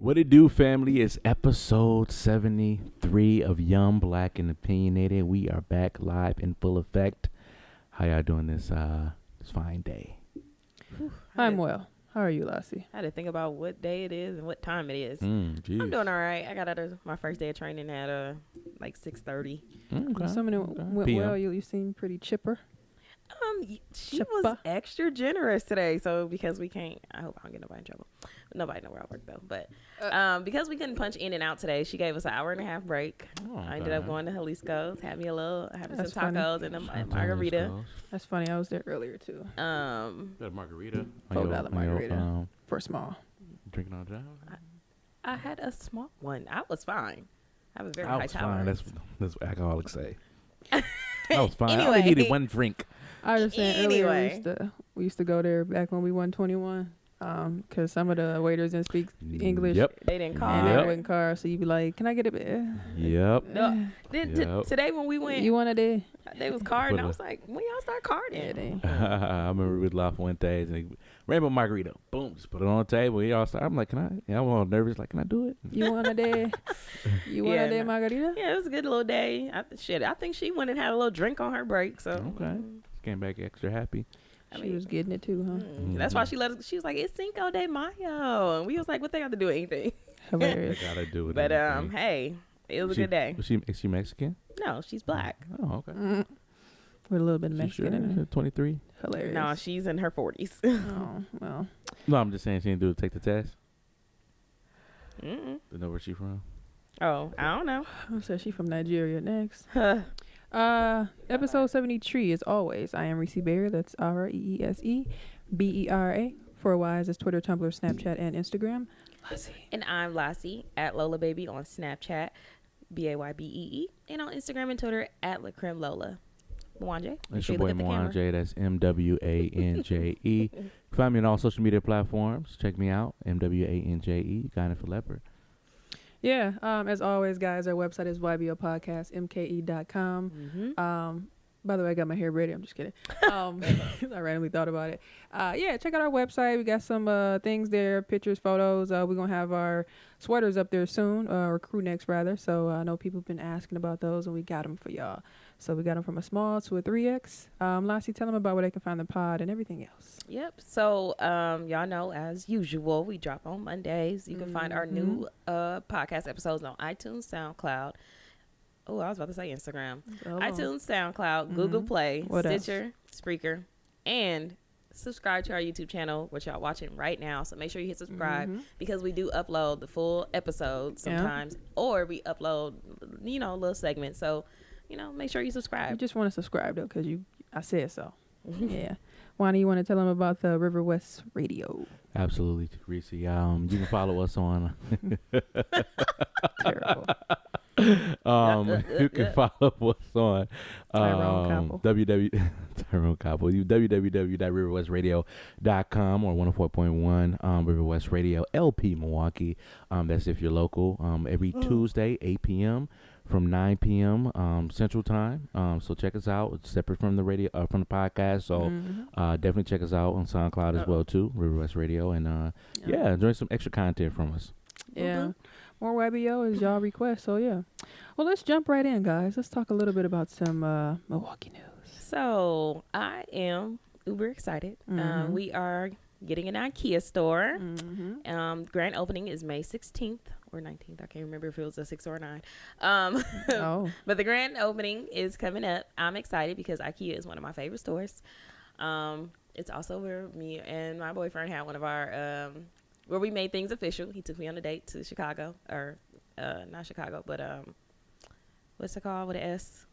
What it do, family? It's episode 73 of Young, Black, and Opinionated. We are back live in full effect. How y'all doing this fine day? I'm well. How are you, Lassie? I had to think about what day it is and what time it is. I'm I'm doing all right. I got out of my first day of training at like 6:30. Okay. Something went PM. well. You seem pretty chipper. She was extra generous today. So because we can't, I hope I don't get nobody in trouble. Nobody know where I work though. But because we couldn't punch in and out today, she gave us an hour and a half break. I ended up going to Jalisco's, having some tacos and a margarita. That's funny. I was there earlier too. Got a margarita. $4 margarita for small. Drinking all the time. I had a small one. I was fine. I have a very I high was fine. tolerance. That's what alcoholics say. I was fine. Anyway. I only needed one drink. I was just saying earlier Anyway. we used to go there back when we won 21. Because some of the waiters didn't speak English. Yep. They didn't call. And Yep. they wouldn't call, so you'd be like, "Can I get a bit?" Yep. No. Then Yep. today when we went, You want a day? they was carding. I was like, when y'all start carding? I remember with La Fuentes and they, rainbow margarita. Boom, just put it on the table. We all start. I'm like, can I? Yeah, I'm all nervous. Like, can I do it? You want a day? You want Yeah, a day no. margarita? Yeah, it was a good little day. I think she went and had a little drink on her break. So Okay. Came back extra happy. She was getting it too, huh? That's why she let us. She was like, "It's Cinco de Mayo," and we was like, "What they have to do with anything?" Hilarious. I gotta do it. But hey, it was a good day. Is she Mexican? No, she's black. Oh, okay. With a little bit of She Mexican in sure? it. 23. Hilarious. No, she's in her 40s. Oh, well. No, I'm just saying she didn't take the test. Mm-mm. To know where she from. Oh, I don't know. So she from Nigeria next. Episode 73 as always. I am Reese Bear. That's REESEBERA. 4 Ys is Twitter, Tumblr, Snapchat, and Instagram. Lassie. And I'm Lassie at Lola Baby on Snapchat, BAYBEE, and on Instagram and Twitter at LaCreme Mwanje. It's your boy Mwanje. That's MWANJE. Find me on all social media platforms. Check me out. MWANJE. Guiding for Leopard. Yeah, as always, guys, our website is ybopodcast.mke.com. By the way, I got my hair braided. I'm just kidding. I randomly thought about it. Yeah, check out our website. We got some things there, pictures, photos. We're going to have our sweaters up there soon, or crew necks, rather. So I know people have been asking about those, and we got them for y'all. So we got them from a small to a 3X. Lassie, tell them about where they can find the pod and everything else. Yep. So y'all know, as usual, we drop on Mondays. You can find our new podcast episodes on iTunes, SoundCloud. Oh, I was about to say Instagram. iTunes, SoundCloud, Google Play, What Stitcher, Spreaker, and subscribe to our YouTube channel, which y'all watching right now. So make sure you hit subscribe because we do upload the full episodes sometimes, or we upload, little segments. So, make sure you subscribe. You just want to subscribe, though, because I said so. Yeah. Wanda, you want to tell them about the River West Radio? Absolutely, Reese. You can follow us on. Terrible. You can follow us on Tyrone www.riverwestradio.com or 104.1 River West Radio LP Milwaukee. That's if you're local. Every Tuesday, 8 p.m. from 9 p.m. Central Time. So check us out. It's separate from the radio, from the podcast. So definitely check us out on SoundCloud as well too, River West Radio, and enjoy some extra content from us. Yeah. More YBO is y'all request. So, yeah. Well, let's jump right in, guys. Let's talk a little bit about some Milwaukee news. So I am uber excited. We are getting an IKEA store. Grand opening is May 16th or 19th. I can't remember if it was a 6 or a 9. But the grand opening is coming up. I'm excited because IKEA is one of my favorite stores. It's also where me and my boyfriend had one of our... where we made things official. He took me on a date to Chicago, or not Chicago, but what's it called with an S?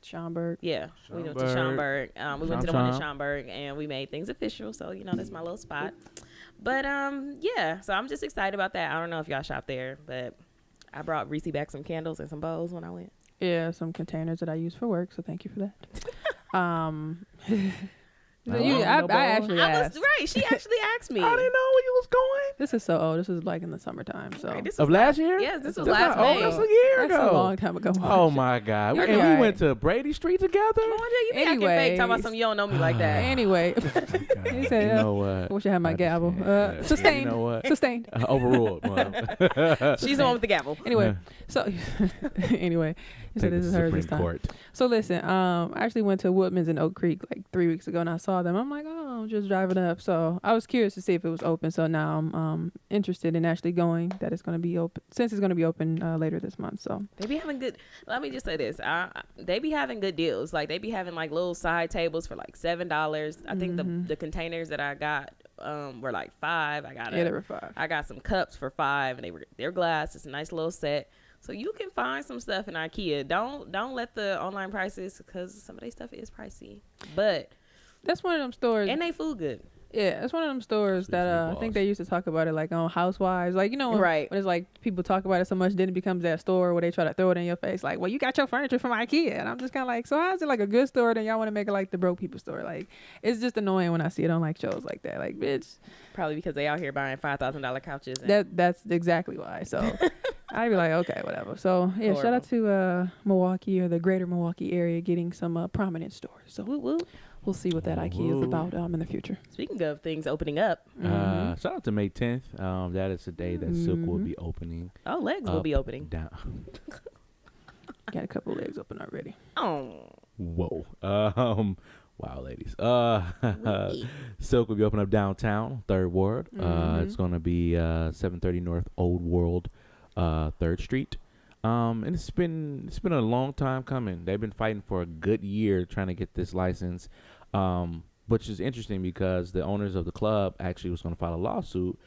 Schaumburg. Yeah, we went to Schaumburg. We went to the one in Schaumburg, and we made things official. So that's my little spot. But so I'm just excited about that. I don't know if y'all shop there, but I brought Reese back some candles and some bowls when I went. Yeah, some containers that I use for work. So thank you for that. I actually asked. Right. She actually asked me. I didn't know where you was going. This is so old. This is like in the summertime. So Right, this Of was last year? Yes, this was That's last not old. May. That's a year that's ago. a long time ago. Oh my God! You're And we right. went to Brady Street together. Come on, Jay, you be acting fake. Talking about something you don't know me like that. Anyway, God, he said, you know what? I wish I had my gavel. Sustained. You know what? Sustained. Overruled. She's the one with the gavel. Anyway, so anyway, he said Take this the is her Supreme this time. Court. So listen, I actually went to Woodman's in Oak Creek like 3 weeks ago, and I saw them. I'm like, oh, I'm just driving up. So I was curious to see if it was open. So now I'm interested in actually going. That it's going to be open since it's going to be open later this month. So They be having good. Let me just say this. They be having good deals. Like they be having like little side tables for like $7. I think the containers that I got were like $5. they were $5. I got some cups for $5, and they're glass. It's a nice little set. So you can find some stuff in IKEA. Don't let the online prices, because some of their stuff is pricey. But That's one of them stores. and they food good. Yeah, it's one of them stores that I think they used to talk about it like on Housewives. Like, you know, when it's like people talk about it so much, then it becomes that store where they try to throw it in your face. Like, well, you got your furniture from IKEA. And I'm just kind of like, so how is it like a good store? Then y'all want to make it like the broke people store? Like, it's just annoying when I see it on like shows like that. Like, bitch. Probably because they out here buying $5,000 couches. That's exactly why. So I'd be like, okay, whatever. So yeah, shout out to Milwaukee or the greater Milwaukee area getting some prominent stores. So we'll see what that IKEA is about in the future. Speaking of things opening up. Shout out to May 10th. That is the day that Silk will be opening. Oh, legs will be opening. Down. Got a couple legs open already. Oh. Whoa. Wow, ladies. Silk will be opening up downtown, 3rd Ward. It's going to be 730 North Old World, 3rd Street. And it's been a long time coming. They've been fighting for a good year trying to get this license, which is interesting because the owners of the club actually was going to file a lawsuit,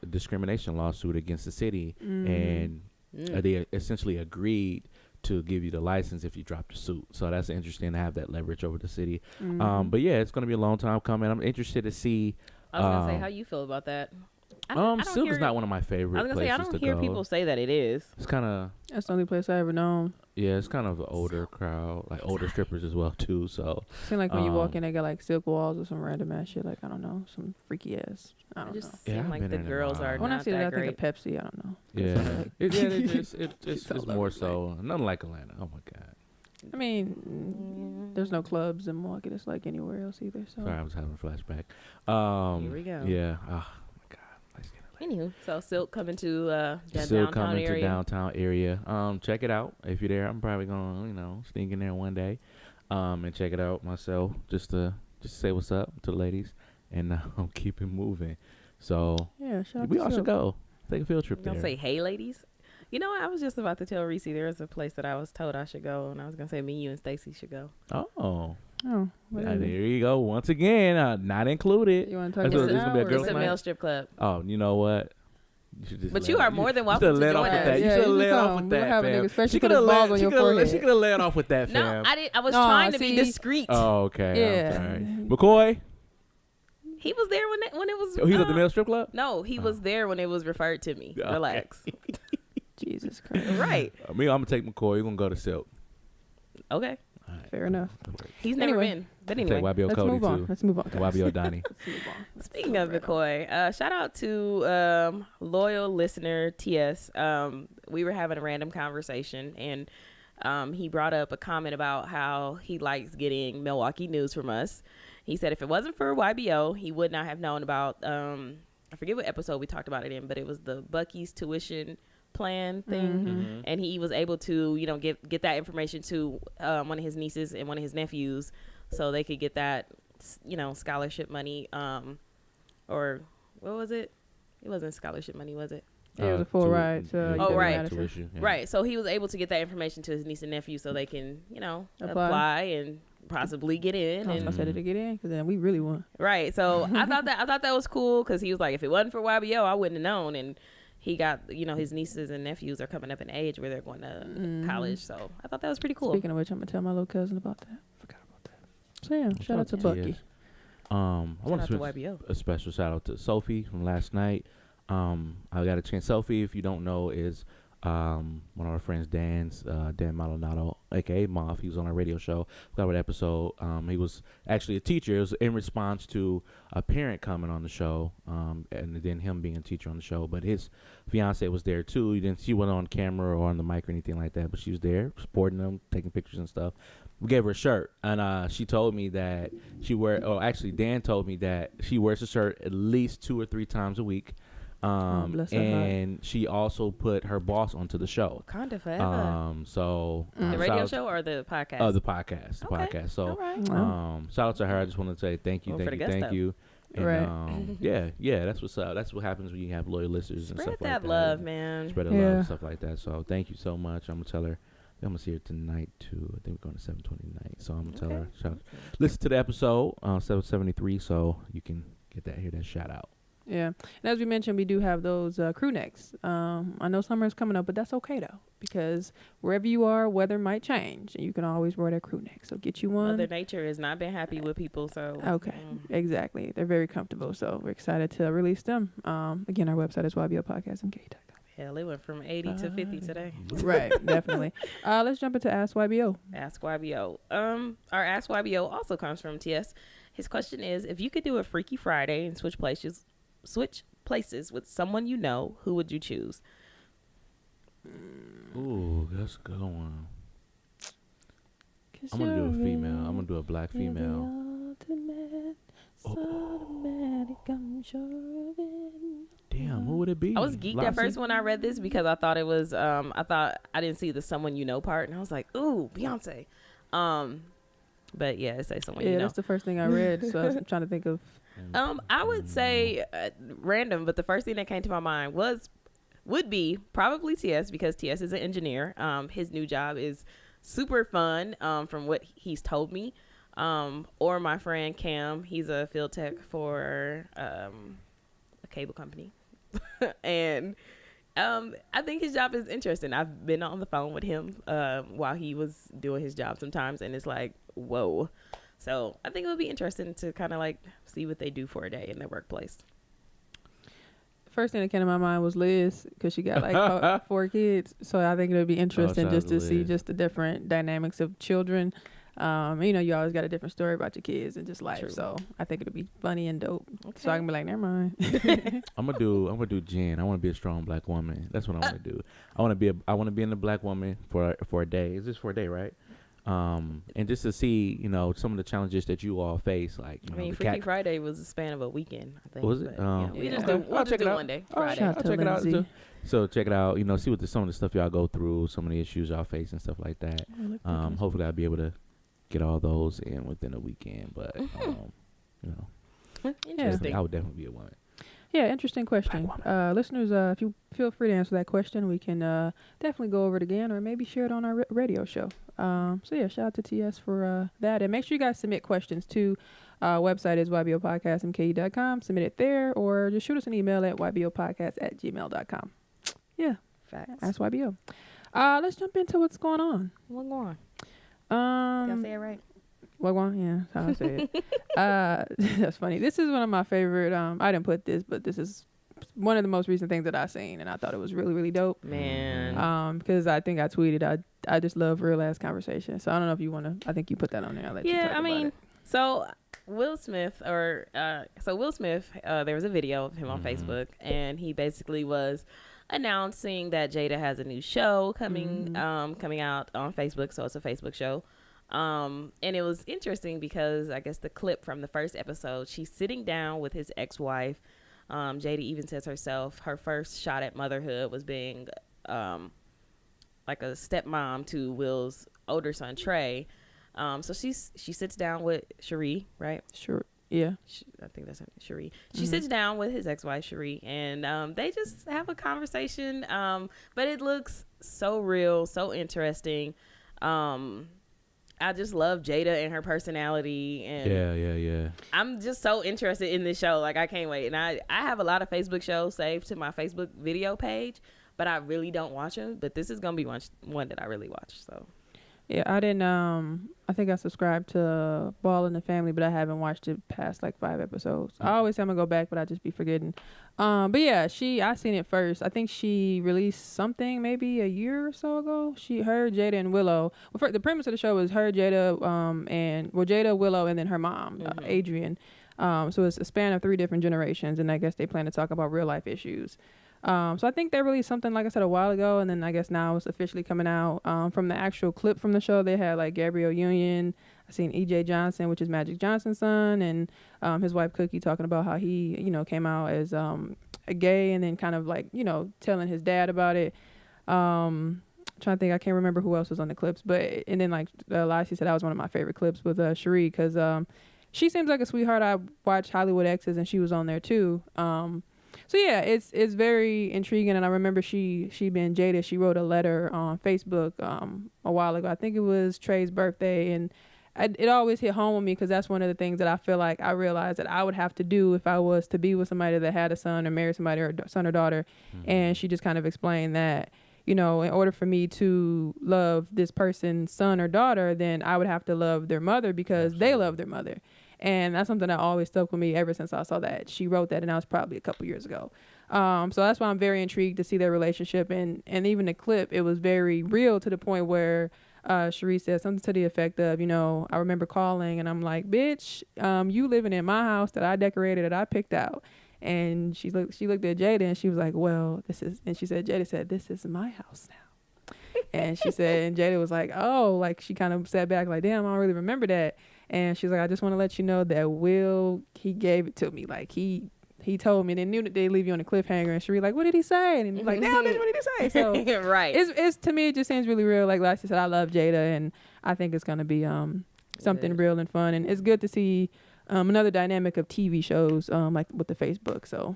discrimination lawsuit against the city, and they essentially agreed to give you the license if you drop the suit. So that's interesting to have that leverage over the city. But yeah, it's going to be a long time coming. I'm interested to see. I was going to say, how you feel about that? Silk is not one of my favorite places to go. I was going to say, I don't hear people say that it is. It's kind of... That's the only place I ever known. Yeah, it's kind of an older crowd, like older strippers as well, too. So seems like when you walk in, they got like silk walls or some random ass shit. Like, I don't know, some freaky ass. I don't know. Seem like the girls are when I not see that, I great. think of Pepsi. I don't know. Yeah, it's more so. Nothing like Atlanta. Oh, my God. I mean, there's no clubs in Milwaukee. It's like anywhere else either. So Sorry, I was having a flashback. Here we go. Yeah. Oh, my God. Anywho, so Silk coming to that Silk downtown coming area. to downtown area. Check it out. If you're there, I'm probably gonna, sneak in there one day, and check it out myself, just to say what's up to the ladies, and keep it moving. So yeah, we all should go. Take a field trip there. Don't say, hey, ladies. You know what? I was just about to tell Reese there's a place that I was told I should go, and I was gonna say me, you, and Stacy should go. Oh. There you go. Once again, not included. You want to talk That's about what- it's gonna be a girls' It's a night? male strip club. Oh, you know what? But you are more than welcome to let join off with us. that. You Yeah, should have you let can off come. with We'll that, have a nigga fam. especially She put could have his balls on your forehead. She could have let off with that, No, fam. I didn't. I was No, trying to be see? discreet. Oh, okay. Yeah. I'm sorry. McCoy? He was there when it was. Oh, he was at the male strip club? No, he was there when it was referred to me. Okay. Relax. Jesus Christ. Right. I'm gonna take McCoy. You're gonna go to Silk. Okay. All right. Fair enough. He's never Anyway. been. But Take anyway, YBO Let's Cody move on. too. Let's move on. guys. YBO Donnie. Let's move on. speaking of McCoy, shout out to loyal listener TS. We were having a random conversation, and he brought up a comment about how he likes getting Milwaukee news from us. He said if it wasn't for YBO, he would not have known about, I forget what episode we talked about it in, but it was the Bucky's tuition plan thing. And he was able to, get that information to one of his nieces and one of his nephews so they could get that, scholarship money. Or what was it? It wasn't scholarship money, was it? Yeah, it was a full ride. right. Tuition, yeah. Right. So he was able to get that information to his niece and nephew so they can, apply and possibly get in. I said it to get in because then we really won. Right. So I thought that was cool because he was like, if it wasn't for YBO, I wouldn't have known. And he got, his nieces and nephews are coming up in age where they're going to college. So I thought that was pretty cool. Speaking of which, I'm gonna tell my little cousin about that. Forgot about that. So yeah, shout out to Bucky. I want out to to YBO. a special shout out to Sophie from last night. I got a chance. Sophie, if you don't know, is one of our friends, Dan Maldonado, aka Moth. He was on our radio show. Forgot what episode. He was actually a teacher. It was in response to a parent coming on the show, and then him being a teacher on the show. But his fiance was there too. She wasn't on camera or on the mic or anything like that, but she was there supporting them, taking pictures and stuff. We gave her a shirt, and she told me that actually Dan told me that she wears the shirt at least 2 or 3 times a week. Bless her And she also put her boss onto the show. Wakanda forever. So the radio show or the podcast? The podcast. The Okay. podcast. So, All right. shout out to her. I just want to say thank you. And, Right. yeah, that's what's up. That's what happens when you have loyal listeners and Spread stuff like that that. love, man. Spread the love and stuff like that. So thank you so much. I'm gonna tell her. I'm gonna see her tonight too. I think we're going to 720 tonight. So I'm gonna tell her. Listen to the episode 773, so you can hear that shout out. Yeah. And as we mentioned, we do have those crew necks. I know summer is coming up, but that's okay though, because wherever you are, weather might change, and you can always wear that crew neck. So get you one. Mother Nature has not been happy with people, so Exactly. They're very comfortable, so we're excited to release them. Again, our website is ybopodcastmk.com. Hell, it went from 80 to 50 today. Right, definitely. Let's jump into Ask YBO. Ask YBO. Our Ask YBO also comes from TS. His question is, if you could do a Freaky Friday and switch places with someone you know, who would you choose? Ooh, that's a good one. I'm gonna do a female. I'm gonna do a black female. Damn, who would it be? I was geeked at first when I read this because I thought it was I didn't see the someone you know part, and I was like, ooh, Beyonce. But yeah, it says someone you know. Yeah, that's the first thing I read, so I'm trying to think of. I would say random, but the first thing that came to my mind would be probably TS, because TS is an engineer. His new job is super fun, from what he's told me. Or my friend Cam, he's a field tech for a cable company. And I think his job is interesting. I've been on the phone with him while he was doing his job sometimes, and it's like, whoa. So I think it would be interesting to kind of like see what they do for a day in their workplace. First thing that came to my mind was Liz, because she got like 4 kids. So I think it would be interesting just to see just the different dynamics of children. You always got a different story about your kids and just life. True. So I think it'll be funny and dope. Okay. So I can be like, never mind. I'm gonna do Jen. I want to be a strong black woman. That's what I want to do. I want to be in a black woman for a day. Is this for a day, right? And just to see, some of the challenges that you all face, like, Freaky Friday was a span of a weekend, I think. Was it? We'll just do one day. Friday. I'll check it out too. So check it out. See some of the stuff y'all go through, some of the issues y'all face and stuff like that. Hopefully I'll be able to get all those in within a weekend. But Interesting. I would definitely be a woman. Yeah, interesting question. Listeners, if you feel free to answer that question, we can definitely go over it again, or maybe share it on our radio show. Shout out to TS for that. And make sure you guys submit questions to website is ybopodcastmke.com. Submit it there, or just shoot us an email at ybopodcast@gmail.com. Yeah. Facts. That's YBO. Let's jump into what's going on. What's going on? Gotta say it right. What one? Yeah, that's how I say it. That's funny. This is one of my favorite. I didn't put this, but this is one of the most recent things that I've seen, and I thought it was really, really dope. Man. Because I think I tweeted, I just love real ass conversation. So I don't know if you want to. I think you put that on there. I'll let you talk about it. So Will Smith, there was a video of him on Facebook, and he basically was announcing that Jada has a new show coming out on Facebook. So it's a Facebook show. And it was interesting because I guess the clip from the first episode, she's sitting down with his ex-wife. Jada even says herself, her first shot at motherhood was being like a stepmom to Will's older son, Trey. So she sits down with Cherie, right? Sure. Yeah. I think that's Cherie. She sits down with his ex-wife, Cherie, and they just have a conversation. But it looks so real, so interesting. I just love Jada and her personality, and yeah. I'm just so interested in this show. Like, I can't wait. And I have a lot of Facebook shows saved to my Facebook video page, but I really don't watch them. But this is gonna be one that I really watch. So Yeah, I didn't. I think I subscribed to Ball in the Family, but I haven't watched it past like 5 episodes. I always say I'm gonna go back, but I just be forgetting. But yeah, I seen it first. I think she released something maybe a year or so ago. Her, Jada, and Willow. Well, the premise of the show is her, Jada, Jada, Willow, and then her mom, Adrian. So it's a span of 3 different generations, and I guess they plan to talk about real life issues. So I think they released something, like I said, a while ago, and then I guess now it's officially coming out. From the actual clip from the show, they had like Gabrielle Union. I seen E.J. Johnson, which is Magic Johnson's son, and his wife Cookie talking about how he, came out as a gay, and then kind of like, telling his dad about it. Trying to think, I can't remember who else was on the clips, and then like Lassie said, that was one of my favorite clips with Cherie, because she seems like a sweetheart. I watched Hollywood Exes, and she was on there too. So yeah, it's very intriguing, and I remember she being Jada, she wrote a letter on Facebook a while ago. I think it was Trey's birthday, and it always hit home with me because that's one of the things that I feel like I realized that I would have to do if I was to be with somebody that had a son or marry somebody or son or daughter. And she just kind of explained that, in order for me to love this person's son or daughter, then I would have to love their mother because they love their mother. And that's something that always stuck with me ever since I saw that. She wrote that, and that was probably a couple years ago. So that's why I'm very intrigued to see their relationship. And even the clip, it was very real to the point where Cherie said something to the effect of, I remember calling, and I'm like, bitch, you living in my house that I decorated, that I picked out. And she looked at Jada, and she was like, well, and she said, Jada said, this is my house now. And she said, and Jada was like, oh, like she kind of sat back like, damn, I don't really remember that. And she's like, I just want to let you know that Will, he gave it to me. Like he told me, and they knew that they leave you on a cliffhanger. And Cherie like, what did he say? And he's like, damn, bitch, what did he say? So right. It's to me, it just seems really real. Like Lassie said, I love Jada, and I think it's gonna be something real and fun. And it's good to see another dynamic of TV shows like with the Facebook. So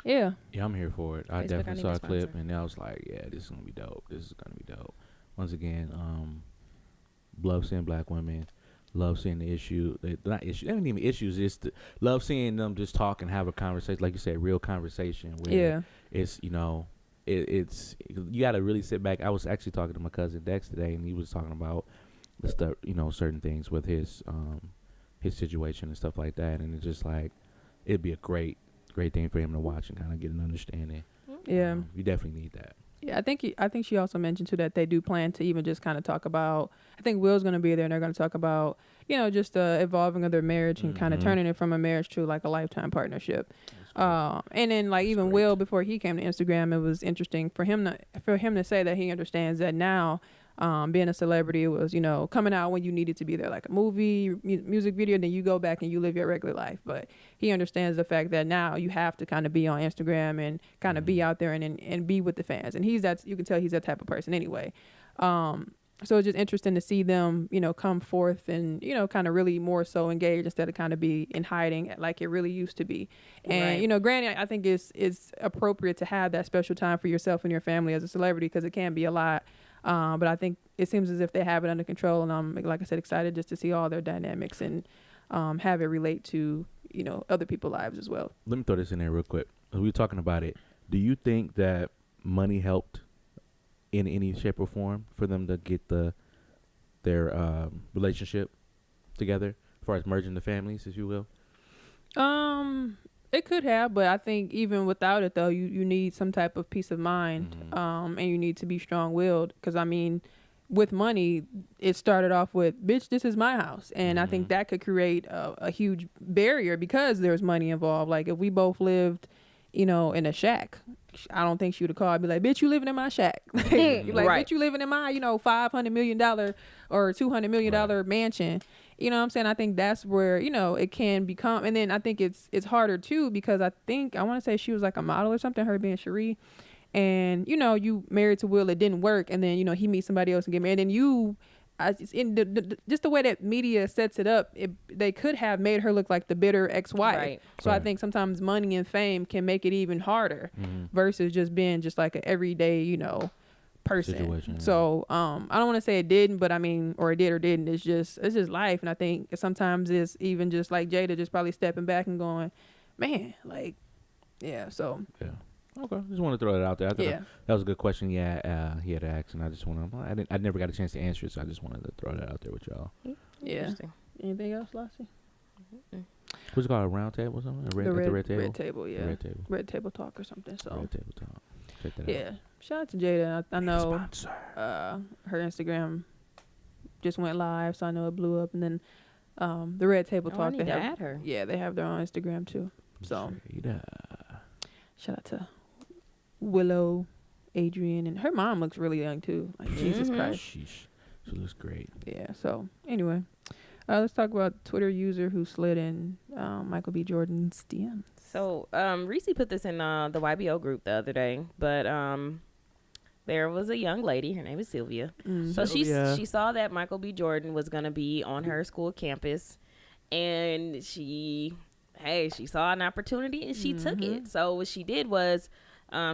yeah, I'm here for it. I Facebook, definitely saw a clip, sponsor. and I was like, yeah, this is gonna be dope. This is gonna be dope. Once again, love seeing black women. Love seeing the issue. Not issue. They ain't even issues. It's love seeing them just talk and have a conversation, like you said, real conversation. Where it's it's you got to really sit back. I was actually talking to my cousin Dex today, and he was talking about the stuff, certain things with his situation and stuff like that. And it's just like it'd be a great thing for him to watch and kind of get an understanding. Yeah, you definitely need that. Yeah, I think she also mentioned too that they do plan to even just kind of talk about. I think Will's going to be there, and they're going to talk about just the evolving of their marriage and kind of turning it from a marriage to like a lifetime partnership. And then like even Will, before he came to Instagram, it was interesting for him to say that he understands that now. Being a celebrity was, coming out when you needed to be there, like a movie, music video, and then you go back and you live your regular life. But he understands the fact that now you have to kind of be on Instagram and kind of be out there and be with the fans. And you can tell he's that type of person anyway. So it's just interesting to see them, come forth and, kind of really more so engaged instead of kind of be in hiding like it really used to be. And, right. Granted, I think it's appropriate to have that special time for yourself and your family as a celebrity because it can be a lot. But I think it seems as if they have it under control, and I'm, like I said, excited just to see all their dynamics and have it relate to, other people's lives as well. Let me throw this in there real quick. We were talking about it. Do you think that money helped in any shape or form for them to get their relationship together, as far as merging the families, if you will? It could have, but I think even without it, though, you need some type of peace of mind, and you need to be strong-willed. Because, I mean, with money, it started off with, bitch, this is my house. And I think that could create a huge barrier because there's money involved. Like, if we both lived, in a shack, I don't think she would have called and be like, bitch, you living in my shack. Like, right. Bitch, you living in my, $500 million or $200 million mansion. You know what I'm saying? I think that's where, it can become. And then I think it's harder too because I want to say she was like a model or something, her being Cherie. And, you married to Will, it didn't work. And then, he meets somebody else and get married. And then just the way that media sets it up, they could have made her look like the bitter ex-wife. Right. So I think sometimes money and fame can make it even harder versus just being just like an everyday, person. Situation, so I don't want to say it didn't, but I mean, or it did or didn't. It's just life. And I think sometimes it's even just like Jada just probably stepping back and going, man, like, yeah. So yeah, Okay, just want to throw that out there. I thought Yeah. that was a good question. Yeah, he had asked, and I just want to. I never got a chance to answer it, so I just wanted to throw that out there with y'all. Yeah. Interesting. Anything else, Lassie? What's it called? A round table or something? The red table, yeah. The red table. Red table talk or something. So Red table talk. Check that yeah. Shout out to Jada. I know Sponsor. her Instagram just went live, so I know it blew up. And then the red table I talk, need they to have add her. yeah, they have their own Instagram too. So Jada. shout out to Willow, Adrian, and her mom looks really young too. Like Jesus Christ. Sheesh. She looks great. Yeah. So anyway, let's talk about Twitter user who slid in Michael B. Jordan's DMs. So, Reese put this in the YBO group the other day, but there was a young lady. Her name is Sylvia. So she saw that Michael B. Jordan was gonna be on her school campus, and she saw an opportunity and she took it. So what she did was,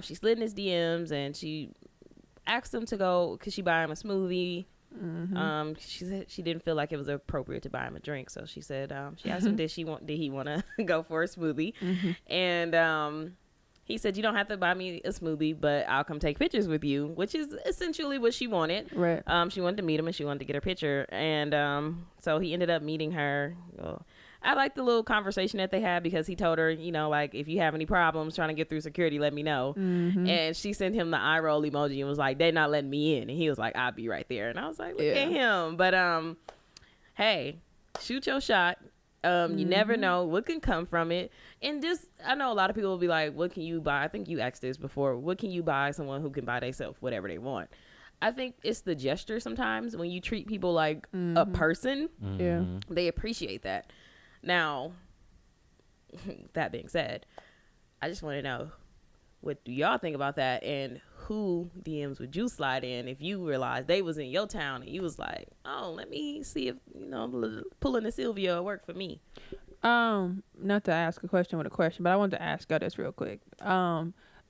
she slid in his DMs and she asked him to go. Could she buy him a smoothie? She said she didn't feel like it was appropriate to buy him a drink, so she said she asked him did he want to go for a smoothie, and he said, you don't have to buy me a smoothie, but I'll come take pictures with you, which is essentially what she wanted. Right. She wanted to meet him and she wanted to get her picture, and so he ended up meeting her. I like the little conversation that they had, because he told her, like, if you have any problems trying to get through security, let me know. And she sent him the eye roll emoji and was like, they're not letting me in. And he was like, I'll be right there. And I was like, look at him. But hey, shoot your shot. You never know what can come from it. And just, I know a lot of people will be like, what can you buy? I think you asked this before. What can you buy someone who can buy themselves whatever they want? I think it's the gesture sometimes. When you treat people like a person, Yeah. they appreciate that. Now, that being said, I just want to know, what do y'all think about that? And who DMs would you slide in if you realized they was in your town and you was like, oh, let me see if, pulling a Sylvia will work for me? Not to ask a question with a question, but I wanted to ask y'all this real quick.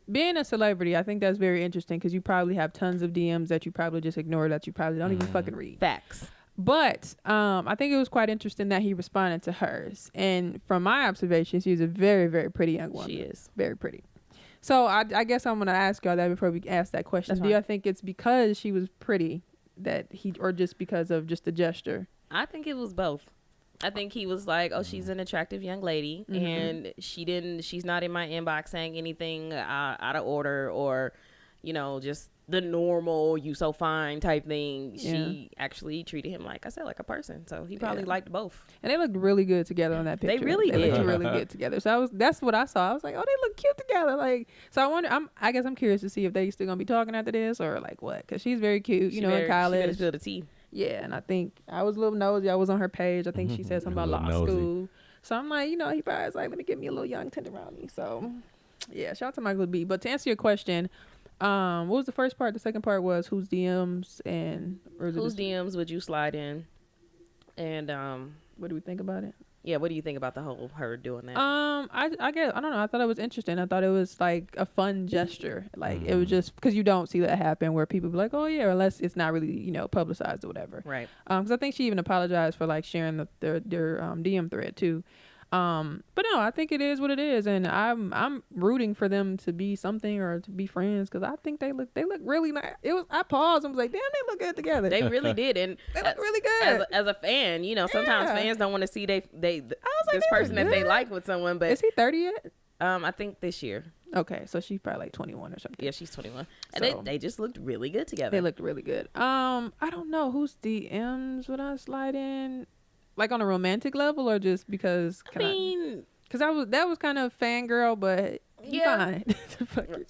Being a celebrity, I think that's very interesting, because you probably have tons of DMs that you probably just ignore, that you probably don't even fucking read. Facts. But I think it was quite interesting that he responded to hers. And from my observation, she's a very, very pretty young woman. She is. Very pretty. So I guess I'm going to ask y'all that before we ask that question. That's Do y'all think it's because she was pretty or just because of just the gesture? I think it was both. I think he was like, oh, she's an attractive young lady, and she's not in my inbox saying anything out of order, or, just the normal, you so fine type thing. She actually treated him, like I said, like a person. So he probably liked both. And they looked really good together on that picture. They really They did. looked really good together. So that's what I saw. I was like, oh, they look cute together. Like, so I wonder. I guess I'm curious to see if they still gonna be talking after this, or like what? Because she's very cute. In college. She better spill the tea. Yeah, and I think I was a little nosy. I was on her page. I think she said something about law school. So I'm like, he probably was like, let me get me a little young tenderoni. So yeah, shout out to Michael B. But to answer your question, what was the first part? The second part was whose DMs whose DMs would you slide in? And what do we think about it? Yeah, what do you think about the whole her doing that? I guess I don't know. I thought it was interesting. I thought it was like a fun gesture. Like it was just because you don't see that happen where people be like, oh yeah, unless it's not really publicized or whatever. Right. Because I think she even apologized for like sharing their DM thread too. But no, I think it is what it is, and I'm rooting for them to be something or to be friends, because I think they look really nice. I paused and was like, damn, they look good together. They really did, and they look really good. As a fan, sometimes fans don't want to see this person that they like with someone. But is he 30 yet? I think this year. Okay, so she's probably like 21 or something. Yeah, she's 21, and they just looked really good together. They looked really good. I don't know whose DMs would I slide in. Like on a romantic level, or just because? Because that was kind of fangirl, but fine.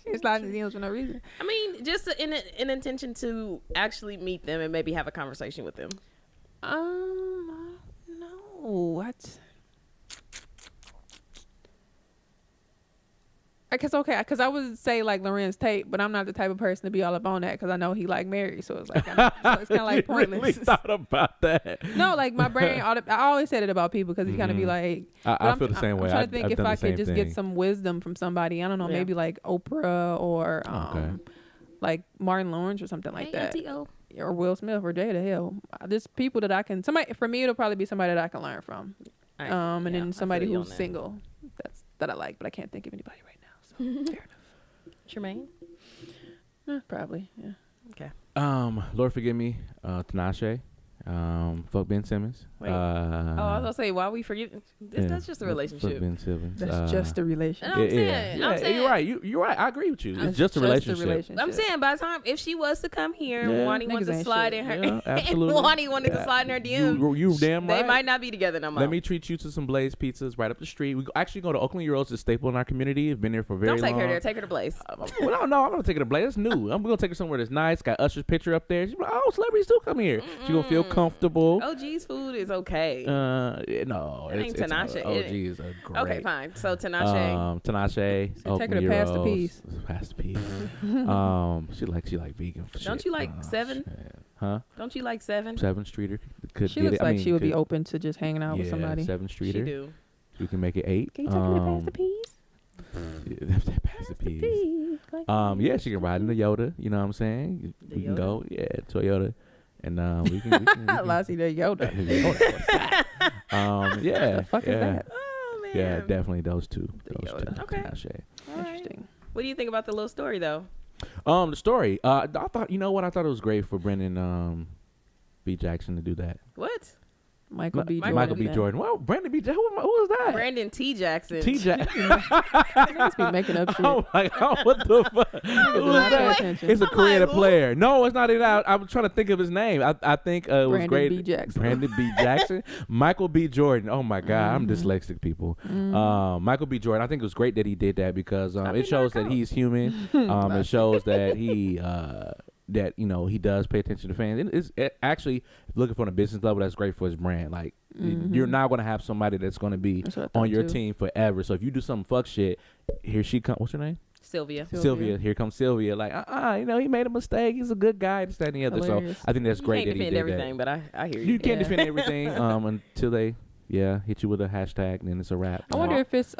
It's not DMs for no reason. I mean, just an intention to actually meet them and maybe have a conversation with them. No, what? Because I would say like Lorenz Tate, but I'm not the type of person to be all up on that, because I know he like Mary, so it's like it's kind of like pointless. Really thought about that. No, like my brain, I always said it about people, because you kind of be like, I feel the same way. I'm trying to think if I could just get some wisdom from somebody. I don't know, maybe like Oprah or like Martin Lawrence or something like that, or Will Smith or Jada. Hell, just people that I can. For me, it'll probably be somebody that I can learn from, and then somebody who's single that I like, but I can't think of anybody right now. So fair enough. Tremaine? Probably. Yeah. Okay. Lord forgive me, Tinashe. Fuck Ben Simmons. Wait. I was gonna say, why we forget? That's just a relationship. Fuck Ben Simmons. That's just a relationship. I'm saying, you're right. You're right. I agree with you. It's just a relationship. I'm saying by the time if she was to come here, Wani wants to slide in her, absolutely. and Wani wanted to slide in her DM. You damn right. They might not be together no more. Let me treat you to some Blaze pizzas right up the street. We actually go to Oakland Euros. It's a staple in our community. It's been there for very long. Don't take her there. Take her to Blaze. Well, no, I'm gonna take her to Blaze. That's new. I'm gonna take her somewhere that's nice. Got Usher's picture up there. She's like, oh, celebrities do come here. She's gonna feel comfortable. OG's food is okay. No, it ain't Tinashe. OG's are great. Okay, fine. So Tinashe. Tinashe. So take her to Pass the Peace. Pass the Peace. she like vegan. Don't you like Seven? Shit. Huh? Don't you like Seven? 7th Streeter. She looks like she would be open to just hanging out with somebody. 7th Streeter. She do. We can make it 8. Can you take her to Pass the Peace? Pass the Peace. Yeah, she can ride in the Yoda. You know what I'm saying? We can go, Toyota. And we can Lassie the Yoda. Yeah. The fuck is that? Oh man. Yeah, definitely those two. Okay. Tinashe. Interesting. What do you think about the little story though? The story. I thought, you know what? I thought it was great for Brendan B. Jackson to do that. What? Michael B. Jordan. Michael B. Jordan. Well, Brandon B. Jackson. Who was that? Brandon T. Jackson. T. Jackson. Must be making up shit. Oh my God! What the fuck? Who was that? It's a creative player. No, it's not it. I was trying to think of his name. I think it was great. Brandon B. Jackson. Brandon B. Jackson. Michael B. Jordan. Oh my God! I'm dyslexic, people. Michael B. Jordan. I think it was great that he did that because it shows that he's human. It shows that he. That he does pay attention to fans. And it's actually looking from a business level. That's great for his brand. Like you're not going to have somebody that's going to be on your team forever. So if you do some fuck shit, here she comes. What's her name? Sylvia. Here comes Sylvia. Like he made a mistake. He's a good guy. This, that, and the other. Hilarious. So I think that's great that he did everything, that. But I hear you. You can't defend everything until they. Yeah, hit you with a hashtag and then it's a wrap. I wonder if it's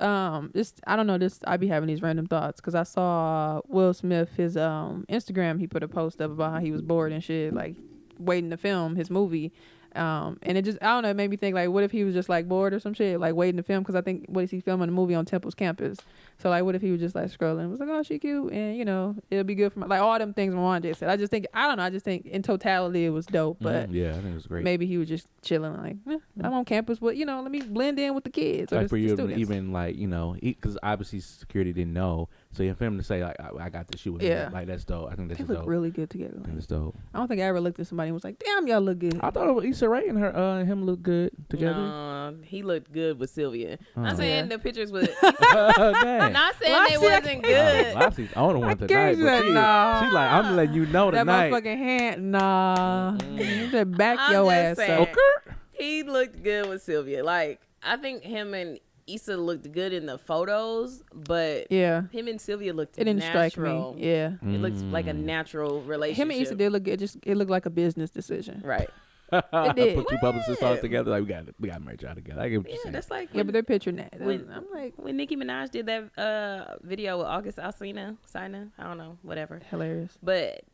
just I don't know, just I be having these random thoughts because I saw Will Smith, his Instagram, he put a post up about how he was bored and shit, like waiting to film his movie. And it just, I don't know, it made me think, like, what if he was just, like, bored or some shit, like, waiting to film? Because I think, what is he filming a movie on Temple's campus? So, like, what if he was just, like, scrolling? It was like, oh, she cute. And, it'll be good for my, like, all them things Ron just said. I just think in totality it was dope. But yeah, I think it was great. Maybe he was just chilling, like, I'm on campus, but, let me blend in with the kids. Like, or for the you, students. even, like, because obviously security didn't know. So, for him to say, like, I got this shoot with me, like, that's dope. I think that's dope. They look really good together. I think that's dope. I don't think I ever looked at somebody and was like, damn, y'all look good. I thought it was Issa Rae and her and him look good together. No, he looked good with Sylvia. I'm saying the pictures with. I'm not saying they wasn't good. Lassie's on the one tonight. But she's like, I'm letting you know tonight. That motherfucking hand, nah. Just back your ass up. Okay. He looked good with Sylvia. Like, I think him and Issa looked good in the photos, but him and Sylvia looked it didn't natural. Strike me. Yeah. It looked like a natural relationship. Him and Issa did look good. It looked like a business decision. Right. It did. Put two publicists all together. Like, we got to merge out together. I get what you're saying. That's like but they're picturing that. I'm like, when Nicki Minaj did that video with August Alsina, I don't know, whatever. Hilarious. But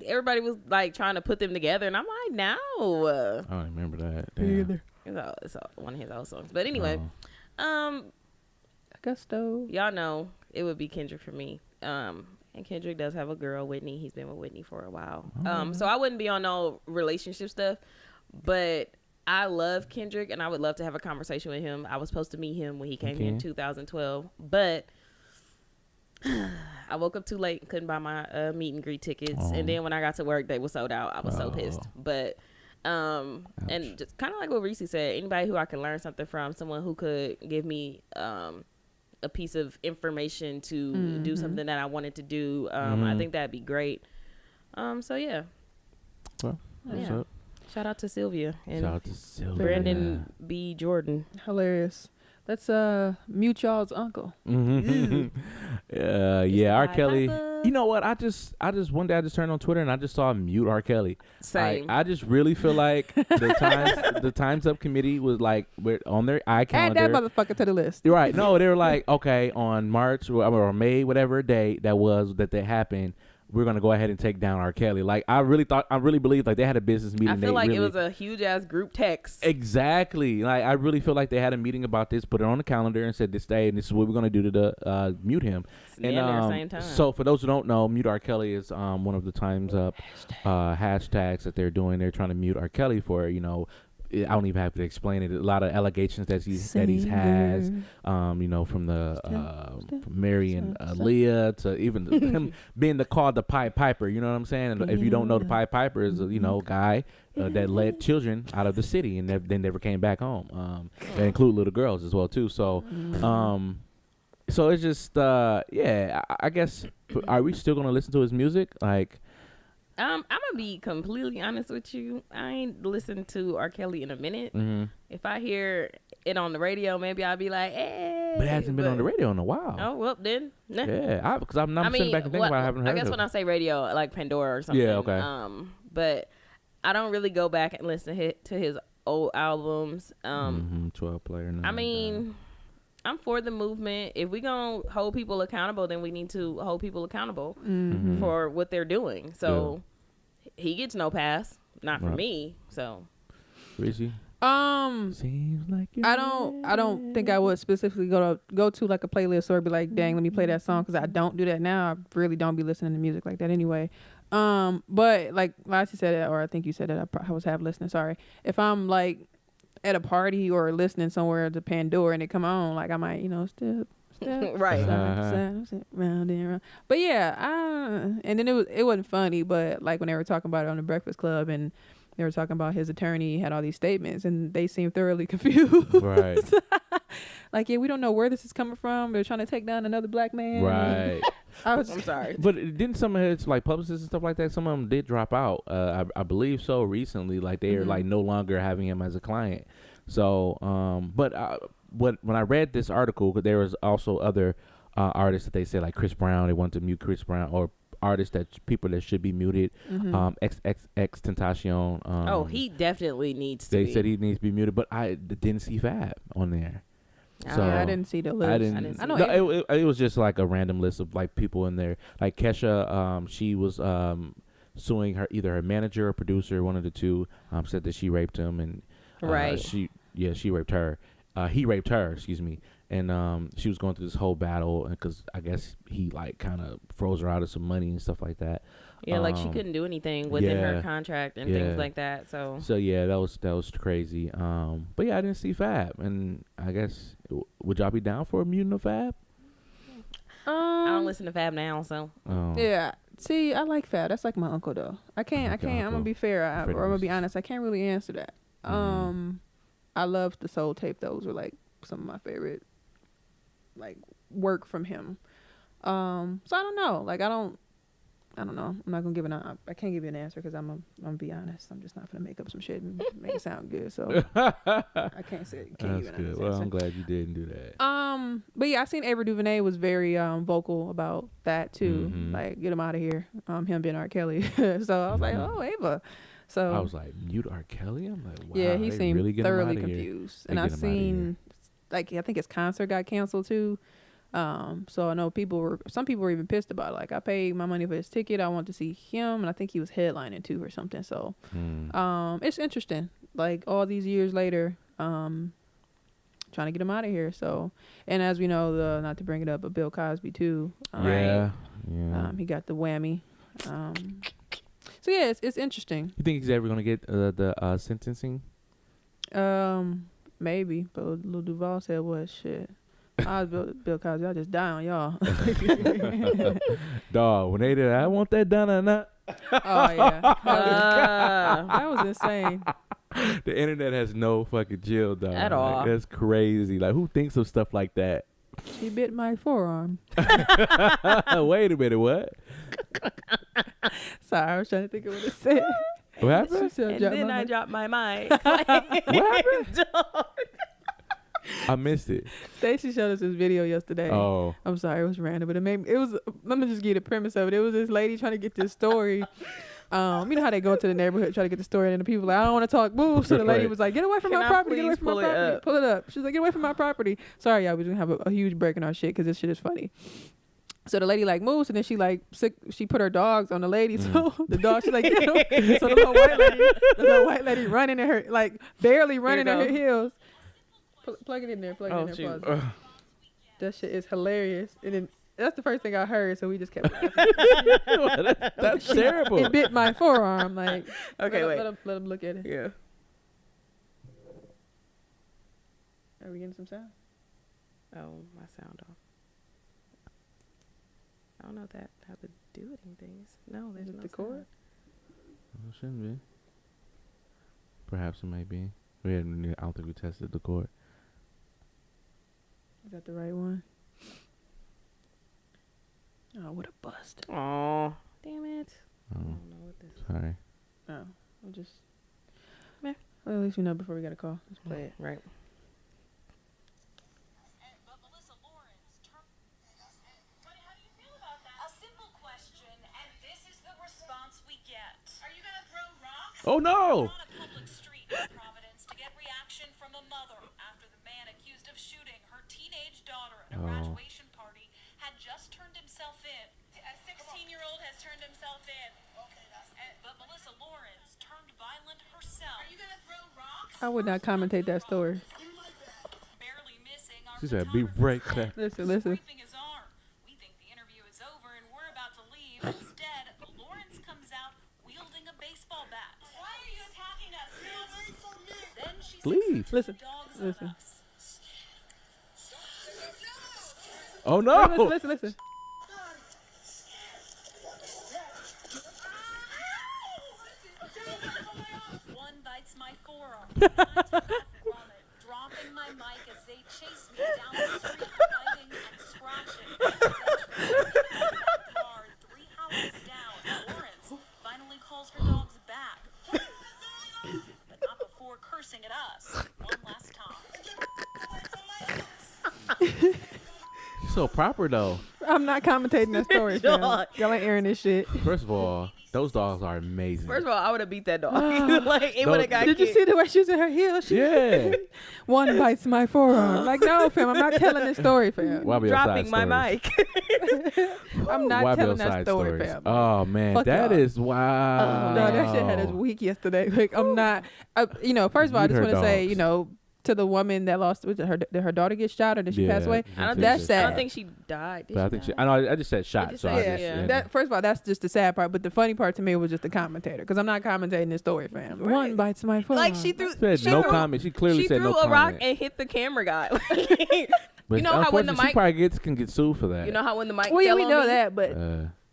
everybody was like trying to put them together, and I'm like, no. I don't remember that. Damn. It's one of his old songs. But anyway, Augusto. Y'all know it would be Kendrick for me. And Kendrick does have a girl, Whitney. He's been with Whitney for a while. So I wouldn't be on no relationship stuff, but I love Kendrick and I would love to have a conversation with him. I was supposed to meet him when he came here in 2012, but I woke up too late and couldn't buy my meet and greet tickets. And then when I got to work, they were sold out. I was so pissed. But and just kind of like what Reese said, anybody who I can learn something from, someone who could give me a piece of information to do something that I wanted to do. I think that'd be great. So yeah. Well, what's up? Shout out to Sylvia and Shout out to Sylvia. Brandon B. Jordan. Hilarious. Let's mute y'all's uncle. R. Kelly. You know what? I just one day I just turned on Twitter and I just saw mute R. Kelly. Same. I just really feel like the Times Up committee was like on their calendar. Add that motherfucker to the list. You're right. No, they were like, okay, on March or May, whatever day that was that happened. we're gonna go ahead and take down R. Kelly. Like I really believed like they had a business meeting. I feel like it was a huge ass group text. Exactly. Like I really feel like they had a meeting about this, put it on the calendar, and said this day, and this is what we're gonna do to mute him. And same time. So for those who don't know, Mute R. Kelly is one of the Times Up hashtags that they're doing. They're trying to mute R. Kelly for I don't even have to explain it. A lot of allegations that he's has, from the from marrying Leah to even him being called the Pied Piper. You know what I'm saying? And if you don't know, the Pied Piper is a guy that led children out of the city and then never came back home. They include little girls as well too. So, so it's just I guess are we still gonna listen to his music? Like, I'm gonna be completely honest with you. I ain't listened to R. Kelly in a minute. Mm-hmm. If I hear it on the radio, maybe I'll be like, "Hey." But it hasn't been on the radio in a while. Oh well, then. Nah. Yeah, because I'm sitting back and thinking about it, I haven't heard. I guess when I say radio, like Pandora or something. Yeah, okay. But I don't really go back and listen to his old albums. 12 player. I mean, I'm for the movement. If we gonna hold people accountable, then we need to hold people accountable for what they're doing. So he gets no pass, not for me. So, Rizzy? Seems like I don't think I would specifically go to like a playlist or be like, dang, let me play that song, because I don't do that now. I really don't be listening to music like that anyway. But like Lassie said it, or I think you said it, I was half listening. Sorry. If I'm like at a party or listening somewhere to Pandora and it come on, like I might, step right, round and round. But yeah, and then it wasn't funny, but like when they were talking about it on the Breakfast Club and they were talking about his attorney had all these statements and they seemed thoroughly confused. Right. Like, yeah, we don't know where this is coming from. They're trying to take down another black man. Right. I'm sorry. But didn't some of his like publicists and stuff like that, some of them did drop out. I believe so recently. Like they are like no longer having him as a client. So, when I read this article, there was also other artists that they said like Chris Brown, they wanted to mute Chris Brown, or artists people that should be muted. Tentacion. He definitely needs to They be. said he needs to be muted, but I didn't see Fab on there. So I didn't see the list. I didn't. It was just like a random list of like people in there. Like Kesha, she was suing either her manager or producer, one of the two. Said that she raped him, and she raped her. He raped her, excuse me. And she was going through this whole battle because I guess he like kind of froze her out of some money and stuff like that. Yeah, like she couldn't do anything within her contract and things like that. So yeah, that was crazy. But yeah, I didn't see Fab, and I guess would y'all be down for a mutant of Fab? I don't listen to Fab now, so yeah. See, I like Fab. That's like my uncle though. I can't. I'm gonna be fair. I'm gonna be honest. I can't really answer that. I love the Soul Tape. Those were like some of my favorite like work from him. So I don't know. Like I don't know. I'm not gonna give I can't give you an answer because I'm gonna be honest. I'm just not gonna make up some shit and make it sound good. So I can't say. Can't That's good. Well, I'm glad you didn't do that. But yeah, I seen Ava DuVernay was very vocal about that too. Like get him out of here. Him being R. Kelly. So I was like, oh, Ava. So I was like, mute R. Kelly? I'm like, wow. Yeah, he seemed really thoroughly confused. And I seen like I think his concert got canceled too. So I know some people were even pissed about it. Like I paid my money for his ticket. I want to see him, and I think he was headlining too or something. So it's interesting. Like all these years later, trying to get him out of here. So, and as we know, not to bring it up, but Bill Cosby too. Yeah. He got the whammy. So yeah, it's interesting. You think he's ever gonna get the sentencing? Maybe, but Lil Duval said, "What shit? I was Bill Cosby. I just die on y'all." Dog, when they did, I want that done or not. Oh yeah, that was insane. The internet has no fucking chill, dog. At all. That's crazy. Like, who thinks of stuff like that? She bit my forearm. Wait a minute, what? Sorry, I was trying to think of what it said. What happened? And then I dropped my mic. What happened? I missed it. Stacey showed us this video yesterday. Oh. I'm sorry, it was random, but let me just give you the premise of it. It was this lady trying to get this story. You know how they go to the neighborhood try to get the story, and the people like, I don't want to talk. Boo. So the lady was like, get away from my property. Get away from my property. Pull it up. She's like, get away from my property. Sorry, y'all. We're going to have a huge break in our shit because this shit is funny. So the lady like moves, and then she put her dogs on the lady. So the dog, she's like, get him. So the little white lady running in her, like barely running in her heels. Plug it in there. Plug it in there. Pause. That shit is hilarious. And then that's the first thing I heard, so we just kept laughing. That's terrible. It bit my forearm. Like, Okay, wait. Let him look at it. Yeah. Are we getting some sound? Oh, my sound off. I don't know if that how the doing things. No, there's no the cord. sound. Well, it shouldn't be. Perhaps it might be. I don't think we tested the cord. Is that the right one? Oh, what a bust. Oh, damn it. I Oh, don't know what this is. sorry. Oh, we'll just. Meh. Well, at least we know before we got a call. Let's play it. Right. Oh no! On a public street in Providence to get reaction from a mother after the man accused of shooting her teenage daughter at a graduation party had just turned himself in. A 16-year-old has turned himself in. But Melissa Lawrence turned violent herself. Are you gonna throw rocks? I would not commentate that story. Barely missing our She said, "Be right back." Listen. scraping his arm. We think the interview is over and we're about to leave. Instead, Lawrence comes out wielding a baseball bat. Why are you attacking us? Then she Leave. Listen. dogs Listen. on us. Oh no! Listen. One bites my forearm. I took off from it, dropping my mic as they chase me down the street, fighting and scratching. Backyard, 3 houses down. Lawrence finally calls her dogs back, but not before cursing at us one last time. She's so proper though. I'm not commentating that story, fam. Dog. Y'all ain't airing this shit. First of all, those dogs are amazing. First of all, I would have beat that dog. Like, it No, would have got Did you kicked. see the way she was in her heels? Yeah. One bites my forearm. Like, no, fam. I'm not telling this story, fam. Wabi dropping outside my stories. mic. I'm not Wabi telling that outside story, stories. fam. Oh man, Fuck that y'all. is wow. No, that shit had us weak yesterday. Like, I'm not. First of all, I Beat just her want to say, dogs. to the woman that lost, did her daughter get shot or did she pass away? I don't That's think I sad. don't think she died. Did But I she think die? I know. I just said shot. just So said- I just, yeah. That first of all, that's just the sad part. But the funny part to me was just the commentator, because I'm not commentating this story, fam. Right. One bites my forearm. Like she threw. said she no threw, comment. She clearly She said threw no a rock comment. and hit the camera guy. But you know how when the unfortunately, she mic- probably can get sued for that. You know how when the mic Well, yeah, fell we on know me? that, but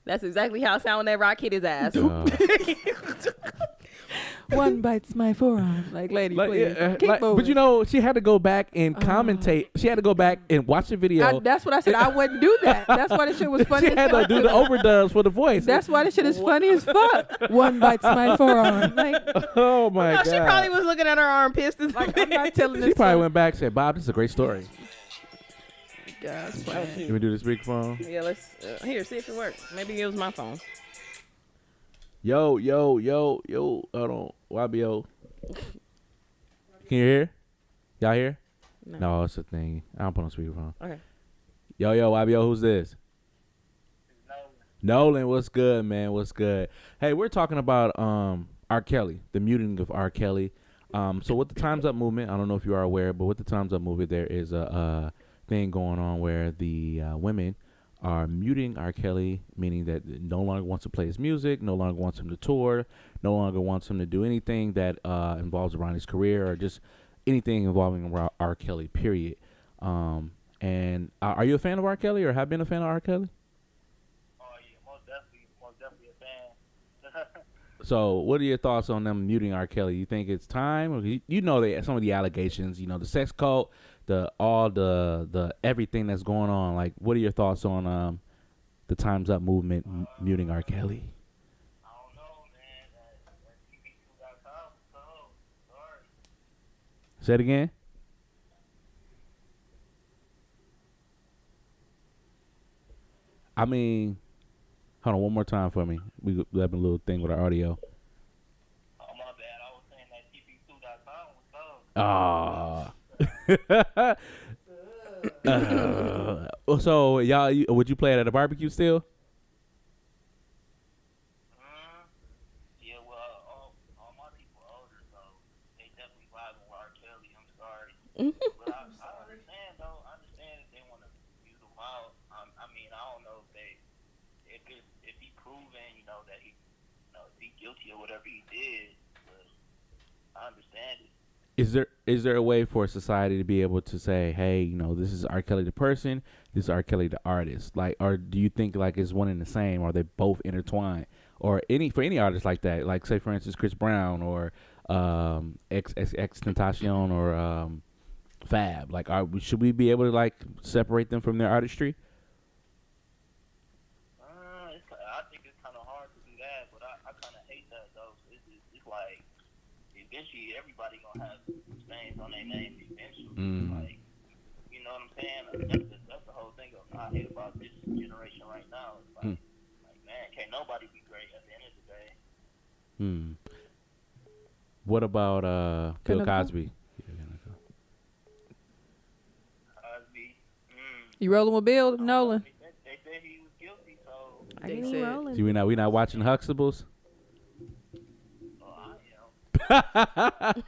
That's exactly how it sounded when that rock hit his ass. one bites my forearm. Like, lady, Like, please. yeah, Keep moving. but you know, she had to go back and commentate. She had to go back and watch the video. That's what I said. I wouldn't do that. That's why the shit was funny. She as had to fuck. do the overdubs for the voice. That's why the shit is funny as fuck. One bites my forearm. Like, Oh my No, god. she probably was looking at her arm pissed. I'm not telling this. She probably story. went back and said, "Bob, this is a great story." God, it's Oh, funny. Can we do the speakerphone? Yeah, let's here see if it works. Maybe it was my phone. Yo. Hold on. YBO. Can you hear? Y'all hear? No, it's a thing. I don't put on speakerphone. Okay. Yo, YBO, who's this? Nolan, what's good, man? What's good? Hey, we're talking about R. Kelly, the muting of R. Kelly. So with the Time's Up movement, I don't know if you are aware, but with the Time's Up movement, there is a thing going on where the women are muting R. Kelly, meaning that no longer wants to play his music, no longer wants him to tour, no longer wants him to do anything that involves around his career or just anything involving R. Kelly, period. And are you a fan of R. Kelly or have been a fan of R. Kelly? Oh yeah, most definitely a fan. So what are your thoughts on them muting R. Kelly? You think it's time? Or you know some of the allegations, the sex cult, the everything that's going on. Like, what are your thoughts on the Time's Up movement muting R. Kelly? I don't know, man. That TV2.com, so sorry. Say it again. I mean, hold on one more time for me. We have a little thing with our audio. Oh my bad. I was saying that TV2.com was so. Ah. So y'all, would you play it at a barbecue still? Yeah, well, all my people older, so they definitely vibing with R. Kelly. I'm sorry, but I understand though. I understand if they want to use him out. I mean, I don't know if he proven, that he guilty or whatever he did, but I understand it. Is there a way for society to be able to say, hey, this is R. Kelly the person, this is R. Kelly the artist, like, or do you think like it's one and the same, or they both intertwined, or for any artist like that, like say for instance Chris Brown or Tentacion or Fab, like, should we be able to like separate them from their artistry? I think it's kind of hard to do that, but I kind of hate that though. It's like eventually everybody gonna have stains on their name eventually. Like, you know what I'm saying? That's the whole thing I hate about this generation right now. It's like man, can't nobody be great at the end of the day. What about Bill Cosby? Cosby. You rolling with Bill Nolan? They said he was guilty, so I They think said- rolling. See, we not watching Huxtables. I am. I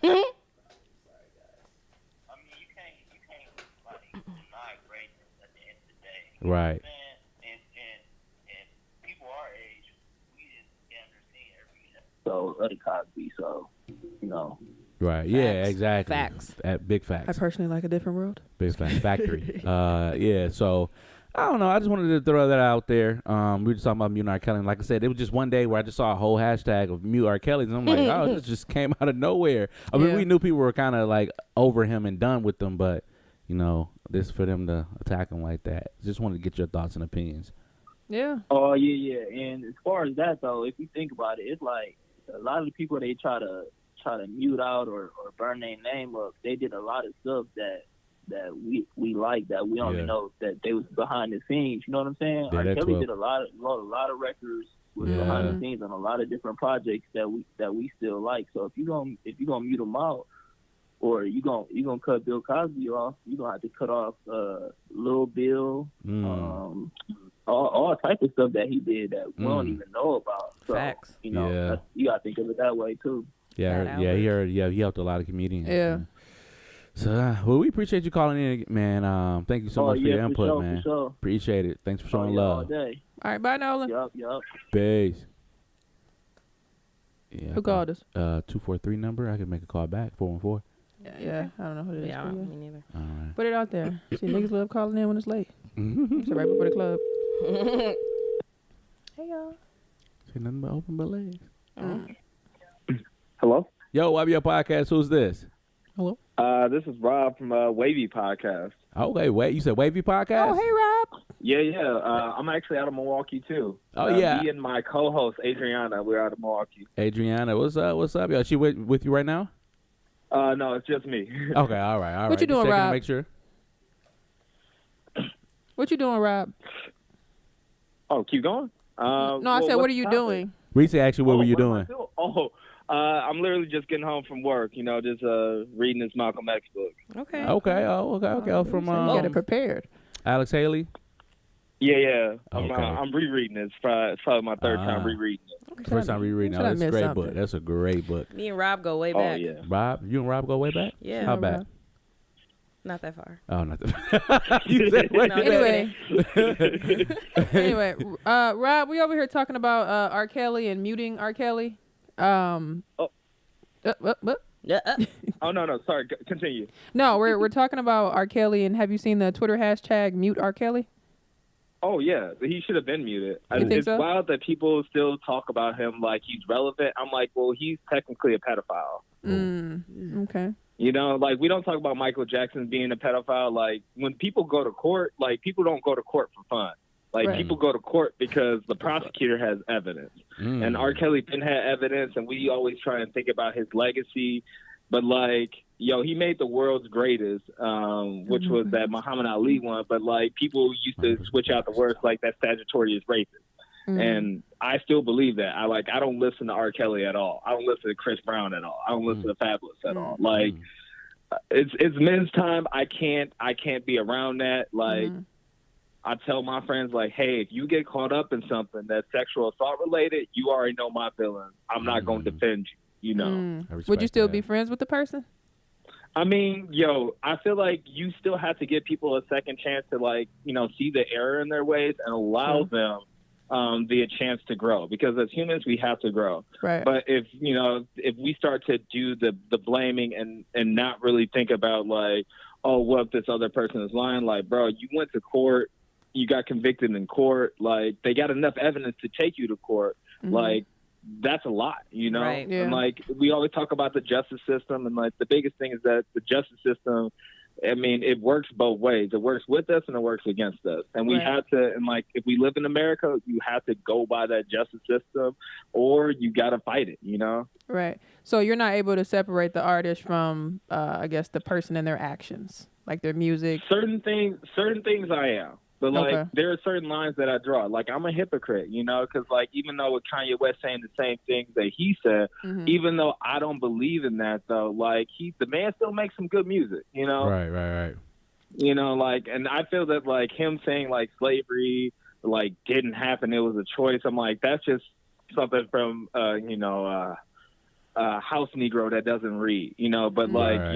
mean, you can't like deny greatness at the end of the day. You know what I'm Right. saying? And people our age, we didn't ever see every episode of the Cosby, so Right. Yeah. Facts. Exactly. Facts. Big I facts. personally like A Different World. Big factory. Yeah. So I don't know. I just wanted to throw that out there. We were just talking about mute R. Kelly. And like I said, it was just one day where I just saw a whole hashtag of mute R. Kelly, and I'm like, oh, this just came out of nowhere. I mean, Yeah. we knew people were kind of like over him and done with them, but this for them to attack him like that. Just wanted to get your thoughts and opinions. Yeah. Oh yeah. And as far as that though, if you think about it, it's like a lot of the people they try to mute out or burn their name up. They did a lot of stuff that we like that we don't even know that they was behind the scenes. You know what I'm saying? Yeah, R. that's Kelly what- did wrote a lot of records was Yeah. behind the scenes on a lot of different projects that we still like. So if you gonna mute them out, or you gonna cut Bill Cosby off, you gonna have to cut off Lil Bill, all type of stuff that he did that we don't even know about. So, Facts. Yeah. You gotta think of it that way too. Yeah. Fat Yeah. Albert. He helped a lot of comedians. Yeah. So, well, we appreciate you calling in, man. Thank you so much for your input, sure, man. For sure. Appreciate it. Thanks for showing All love. day. All right. Bye, Nolan. Yup. Peace. Yeah. Who called us? 243 number. I can make a call back. 414. Yeah. I don't know who it is. Yeah, but yeah. me neither. All right. Put it out there. See, niggas love calling in when it's late. So right before the club. Hey, y'all. Say nothing but open but legs. Hello? Yo, YBL Podcast. Who's this? Hello. This is Rob from Wavy Podcast. Okay, wait. You said Wavy Podcast? Oh, hey, Rob. Yeah. I'm actually out of Milwaukee, too. Oh, yeah. Me and my co-host, Adriana, we're out of Milwaukee. Adriana, what's up? What's up, y'all? She with you right now? No, it's just me. Okay, all right. What you Just doing, checking to Rob? Make sure. What you doing, Rob? Oh, keep going? No, I said, what are you doing? Reese asked you what were you am I doing? I'm literally just getting home from work, just reading this Malcolm X book. Okay. Okay. Oh, from So you got it prepared. Alex Haley. Yeah. Okay. I'm rereading it. It's probably my third time rereading it. First time rereading. Said Oh, I that's a missed great something. book. That's a great book. Me and Rob go way Oh, back. yeah. Rob, you and Rob go way back? Yeah. How Rob. back? Not that far. Oh, nothing. You said wait. No, Anyway, Rob, we over here talking about R. Kelly and muting R. Kelly. Oh. Yeah. Oh, no. Sorry. Continue. No, we're talking about R. Kelly, and have you seen the Twitter hashtag mute R. Kelly? Oh, yeah. He should have been muted. You think It's so? wild that people still talk about him like he's relevant. I'm like, well, he's technically a pedophile. Okay. We don't talk about Michael Jackson being a pedophile. Like, when people go to court, people don't go to court for fun. Right. People go to court because the prosecutor has evidence. And R. Kelly didn't have evidence, and we always try and think about his legacy. But, he made the world's greatest, which was that Muhammad Ali one. But, people used to switch out the words like that statutory is racist. And I still believe that. I don't listen to R. Kelly at all. I don't listen to Chris Brown at all. I don't listen to Fabulous at all. it's men's time. I can't be around that. Like, I tell my friends, like, hey, if you get caught up in something that's sexual assault related, you already know my feelings. I'm not going to defend you, you know. Would you still be friends with the person? I mean, I feel like you still have to give people a second chance to, like, you know, see the error in their ways and allow them the chance to grow, because as humans we have to grow. Right. But if we start to do the blaming and not really think about, like, oh, what if this other person is lying? Like, bro, you went to court, you got convicted in court, like, they got enough evidence to take you to court. Like, that's a lot, you know? Right. Yeah. And, like, we always talk about the justice system, and, like, the biggest thing is that the justice system, I mean, it works both ways. It works with us and it works against us. And we have to, and, like, if we live in America, you have to go by that justice system, or you got to fight it, you know? Right. So you're not able to separate the artist from, I guess, the person and their actions, like their music? Certain things I am. But, like, there are certain lines that I draw. Like, I'm a hypocrite, you know, because, like, even though with Kanye West saying the same things that he said, even though I don't believe in that, though, like, the man still makes some good music, you know? Right. You know, like, and I feel that, like, him saying, like, slavery, like, didn't happen, it was a choice. I'm like, that's just something from, house Negro that doesn't read, you know? But, like,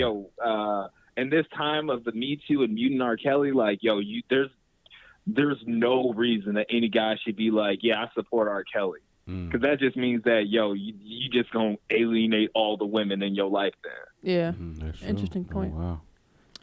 in this time of the Me Too and muting R. Kelly, like, there's no reason that any guy should be like, yeah, I support R. Kelly. Because that just means that, you just going to alienate all the women in your life there. Yeah. That's Interesting true. point. Oh, wow.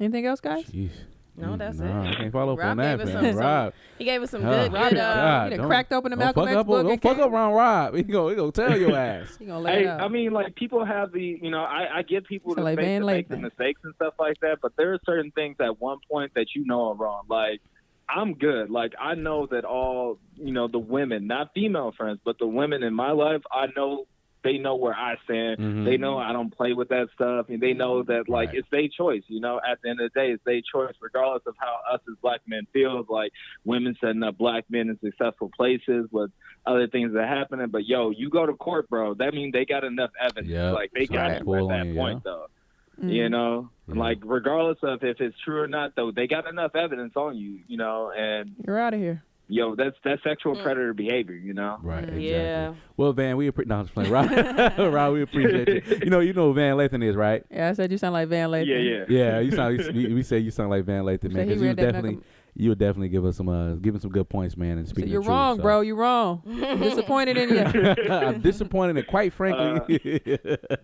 Anything else, guys? Jeez. No, that's it. I can't follow up Rob on that, gave us man. Rob. He gave us some God. good. You done cracked open the Malcolm X book. Don't fuck up around Rob. He gonna tell your ass. He gonna lay it out. I mean, like, people have the, I give people the like space Van to make the Lathan. mistakes and stuff like that, but there are certain things at one point that you know are wrong. Like, I'm good. Like, I know that all, the women, not female friends, but the women in my life, I know they know where I stand. They know I don't play with that stuff. And they know that, like, it's their choice, At the end of the day, it's their choice, regardless of how us as black men feel. Like, women setting up black men in successful places with other things that are happening. But, you go to court, bro, that means they got enough evidence. Yep. Like, they got you at that point, though. Like, regardless of if it's true or not, though, they got enough evidence on you, and you're out of here. That's sexual predator behavior, Right, exactly. Yeah. Well, Van, we appreciate. No, I'm just playing. Rob, we appreciate you. You know who Van Lathan is, right? Yeah, I said you sound like Van Lathan. Yeah. You sound. We say you sound like Van Lathan, man. Because you would definitely give us some, give him some good points, man. And speaking, you're the wrong, truth, bro. You're wrong. I'm disappointed in you. I'm disappointed, and quite frankly,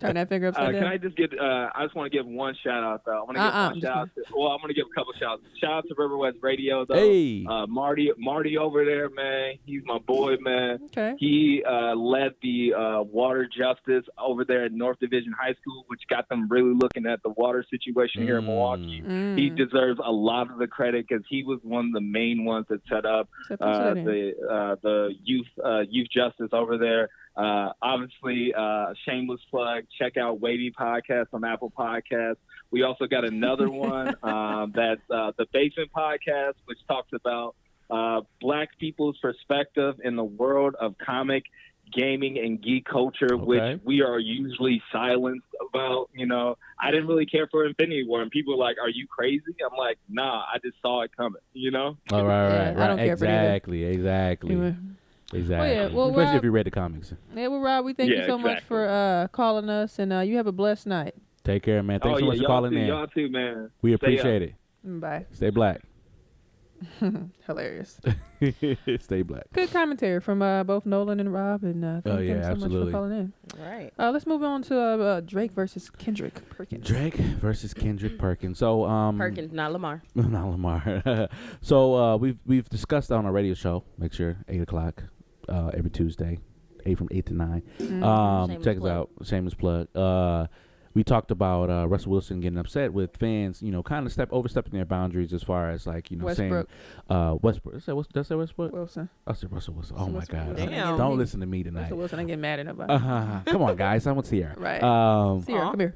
turn that finger upside down. Can I just get? I just want to give one shout out though. I want to give one shout out. I'm going to give a couple shout outs. Shout out to River West Radio though. Hey, Marty over there, man. He's my boy, man. Okay. He led the water justice over there at North Division High School, which got them really looking at the water situation here in Milwaukee. He deserves a lot of the credit because he was one of the main ones that set up the youth justice over there. Obviously, shameless plug. Check out Wavy Podcast on Apple Podcasts. We also got another one that's the Basement Podcast, which talks about black people's perspective in the world of comic, gaming, and geek culture, which we are usually silenced about. I didn't really care for Infinity War, and people are like, "Are you crazy?" I'm like, "Nah, I just saw it coming." All right. I don't care for exactly. Anyway. Exactly. Well, especially Rob, if you read the comics. Yeah, well, Rob, we thank you so much for calling us, and you have a blessed night. Take care, man. Thanks so much for calling in. Y'all too, man. We appreciate it. Bye. Stay black. Hilarious. Stay black. Good commentary from both Nolan and Rob, and thank you so much for calling in. All right. Let's move on to Drake versus Kendrick Perkins. Drake versus Kendrick Perkins. So Perkins, not Lamar. Not Lamar. So we've discussed on our radio show. Make sure 8:00 every Tuesday, from 8 to 9. Check us out. Shameless plug. We talked about Russell Wilson getting upset with fans, kind of overstepping their boundaries as far as Westbrook. saying Westbrook. Did I say Westbrook? Wilson. I said Russell Wilson. Oh my God! Damn. Don't listen to me tonight. Russell Wilson, I get mad at nobody. Come on, guys. I'm with Sierra. Right. Sierra, come here.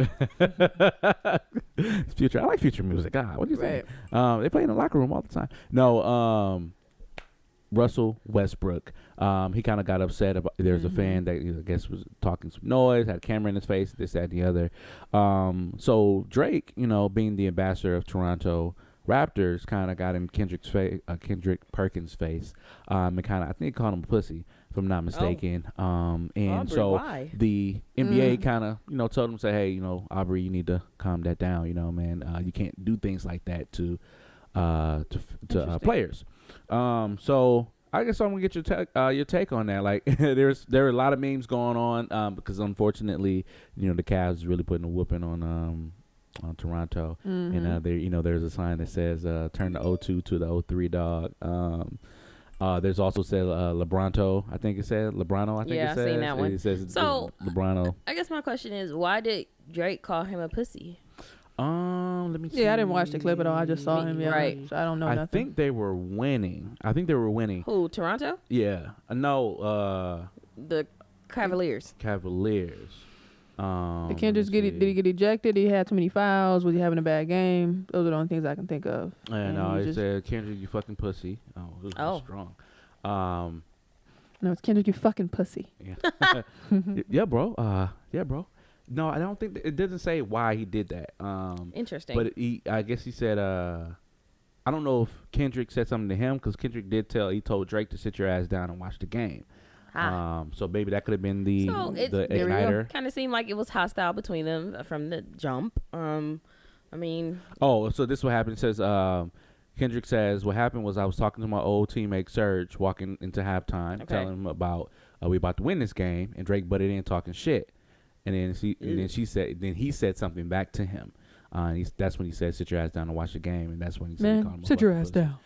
It's Future. I like Future music. What do you think? Right. They play in the locker room all the time. No. Russell Westbrook. He kind of got upset about. There's a fan that I guess was talking some noise, had a camera in his face, this, that, and the other. So Drake, being the ambassador of Toronto Raptors, kind of got in Kendrick Perkins' face, and kind of I think called him a pussy, if I'm not mistaken. And Aubrey, so why? the NBA kind of told him, say, hey, Aubrey, you need to calm that down, man. You can't do things like that to players. So I guess I'm gonna get your take on that. Like, there are a lot of memes going on because unfortunately, the Cavs is really putting a whooping on Toronto, and there's a sign that says turn the 0-2 to the 0-3 dog. There's also said Lebronto. I think it said Lebrano. Yeah, I've seen that one. It says so Lebrano. I guess my question is, why did Drake call him a pussy? Let me see. Yeah, I didn't watch the clip at all. I just saw him. Yeah, Right. So I don't know nothing. I think they were winning. Who, Toronto? Yeah. No. The Cavaliers. Cavaliers. Did Kendrick did he get ejected? He had too many fouls. Was he having a bad game? Those are the only things I can think of. No, it said Kendrick, you fucking pussy. Oh, this was strong. No, it's Kendrick, you fucking pussy. Yeah. Yeah, bro. Yeah, bro. No, I don't think it doesn't say why he did that. Interesting. But I guess he said, I don't know if Kendrick said something to him because Kendrick he told Drake to sit your ass down and watch the game. So maybe that could have been the igniter. Kind of seemed like it was hostile between them from the jump. So this is what happened. It says, Kendrick says, what happened was I was talking to my old teammate Serge walking into halftime, telling him about we about to win this game, and Drake butted in talking shit. And then he said something back to him. That's when he said, sit your ass down and watch the game. And that's when he said, sit your ass down.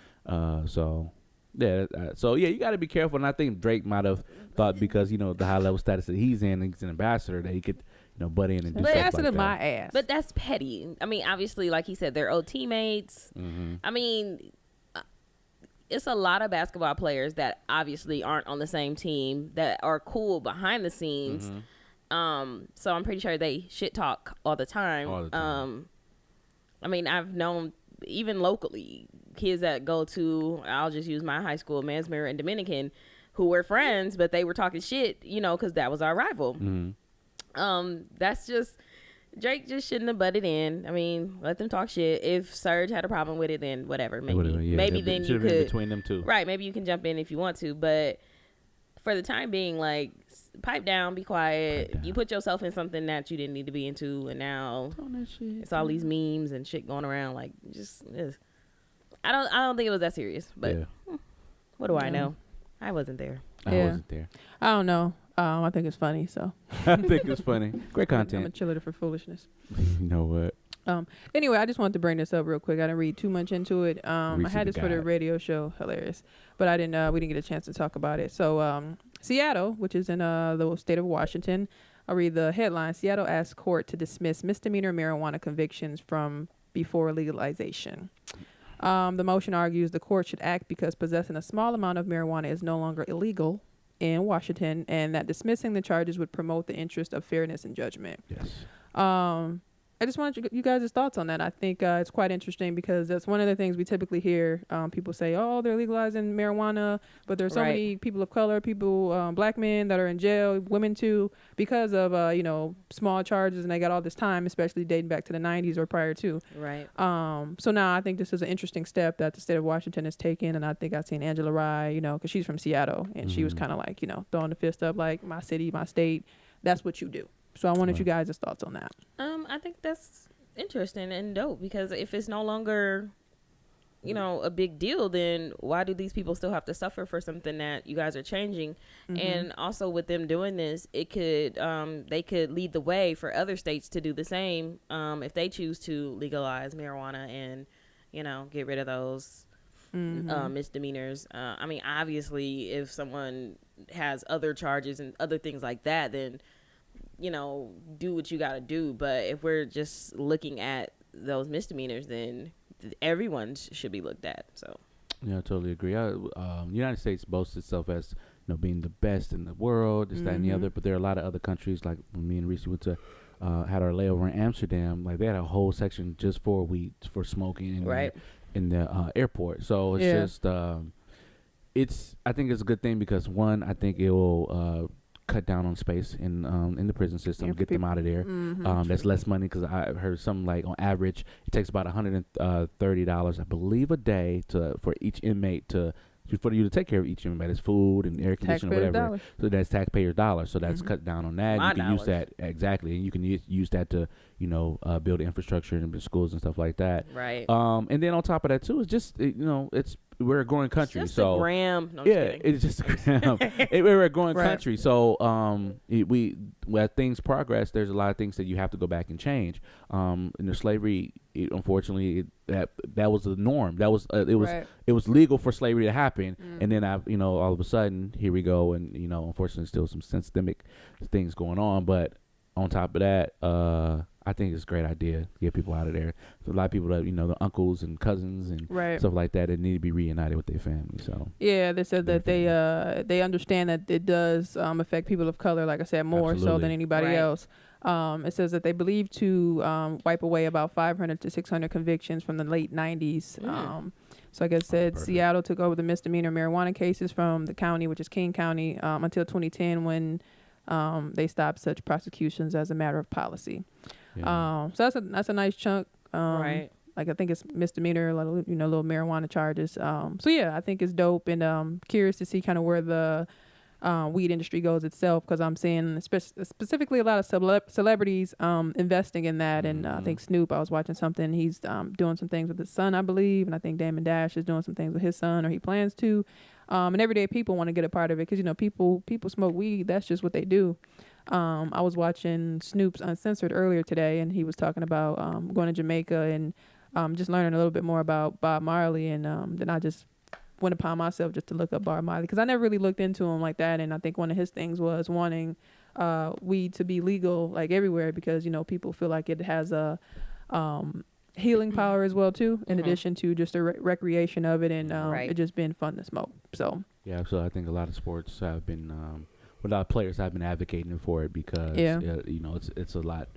You got to be careful. And I think Drake might have thought because, the high level status that he's in, he's an ambassador, that he could, butt in and do stuff like that. My ass. But that's petty. I mean, obviously, like he said, they're old teammates. Mm-hmm. I mean, it's a lot of basketball players that obviously aren't on the same team that are cool behind the scenes. Mm-hmm. So I'm pretty sure they shit talk all the time. I mean, I've known even locally kids that go to, I'll just use my high school, Mansmere and Dominican, who were friends, but they were talking shit, because that was our rival. Mm-hmm. That's just, Drake just shouldn't have butted in. I mean, let them talk shit. If Serge had a problem with it, then whatever. Maybe then you could, between them two. Right, maybe you can jump in if you want to, but for the time being, like, pipe down, be quiet. You put yourself in something that you didn't need to be into, and now it's all these memes and shit going around. Like, I don't think it was that serious. But what do I know? I wasn't there. I wasn't there. I don't know. I think it's funny. So I think it's funny. Great content. I'm a cheerleader for foolishness. You know what? Anyway, I just wanted to bring this up real quick. I didn't read too much into it. I had this for the radio show, hilarious, but I didn't. We didn't get a chance to talk about it. So, Seattle, which is in the state of Washington, I'll read the headline. Seattle asks court to dismiss misdemeanor marijuana convictions from before legalization. The motion argues the court should act because possessing a small amount of marijuana is no longer illegal in Washington, and that dismissing the charges would promote the interest of fairness and judgment. Yes. I just wanted you guys' thoughts on that. I think it's quite interesting because that's one of the things we typically hear. People say, oh, they're legalizing marijuana, but there's so many people of color, black men that are in jail, women too, because of, small charges, and they got all this time, especially dating back to the 90s or prior to. Right. So now I think this is an interesting step that the state of Washington has taken, and I think I've seen Angela Rye, because she's from Seattle, and she was kind of like, throwing the fist up like, my city, my state, that's what you do. So I wanted you guys' thoughts on that. I think that's interesting and dope because if it's no longer, a big deal, then why do these people still have to suffer for something that you guys are changing? Mm-hmm. And also with them doing this, it could, they could lead the way for other states to do the same if they choose to legalize marijuana and, get rid of those misdemeanors. I mean, obviously, if someone has other charges and other things like that, then do what you got to do. But if we're just looking at those misdemeanors, then everyone should be looked at. So, yeah, I totally agree. The United States boasts itself as being the best in the world, this, that, and the other. But there are a lot of other countries, like when me and Reese went to had our layover in Amsterdam. Like they had a whole section just for weed for smoking in the airport. So it's just I think it's a good thing because one, I think it will cut down on space in the prison system, get them out of there. That's less money because I heard something like on average it takes about $130, I believe, a day for each inmate for you to take care of each inmate. It's food and air conditioning, whatever. Dollars. So that's taxpayers' dollars. So that's cut down on that. My you can use dollars. that exactly, and you can use that to build infrastructure in schools and stuff like that. Right. And then on top of that too, it's just we're a growing country, Just so a gram. No, yeah, it's just we're a growing Right. country. So as things progress, there's a lot of things that you have to go back and change. In the slavery, unfortunately, that was the norm. That was Right. it was legal for slavery to happen, and then all of a sudden here we go, and unfortunately still some systemic things going on. But on top of that, I think it's a great idea to get people out of there. So a lot of people that the uncles and cousins and Right. stuff like that need to be reunited with their family. So Yeah, they said that they understand that it does affect people of color, like I said, more so Absolutely. than anybody Right. else. It says that they believe to wipe away about 500 to 600 convictions from the late 90s. So like I said, perfect. Seattle took over the misdemeanor marijuana cases from the county, which is King County, until 2010 when they stopped such prosecutions as a matter of policy. yeah. So that's a nice chunk. Right. Like I think it's misdemeanor, little marijuana charges. So yeah, I think it's dope, and curious to see kind of where the weed industry goes itself, because I'm seeing specifically a lot of celebrities investing in that, and I think Snoop. I was watching something. He's doing some things with his son, I believe, and I think Damon Dash is doing some things with his son, or he plans to. And everyday people want to get a part of it because people smoke weed. That's just what they do. I was watching Snoop's Uncensored earlier today, and he was talking about going to Jamaica and just learning a little bit more about Bob Marley, and then I just went upon myself just to look up Bob Marley because I never really looked into him like that. And I think one of his things was wanting weed to be legal like everywhere because people feel like it has a healing power as well too, in addition to just the recreation of it, and Right. it just been fun to smoke. So Yeah, so I think a lot of sports have been, a lot of players have been advocating for it because, Yeah. it's a lot,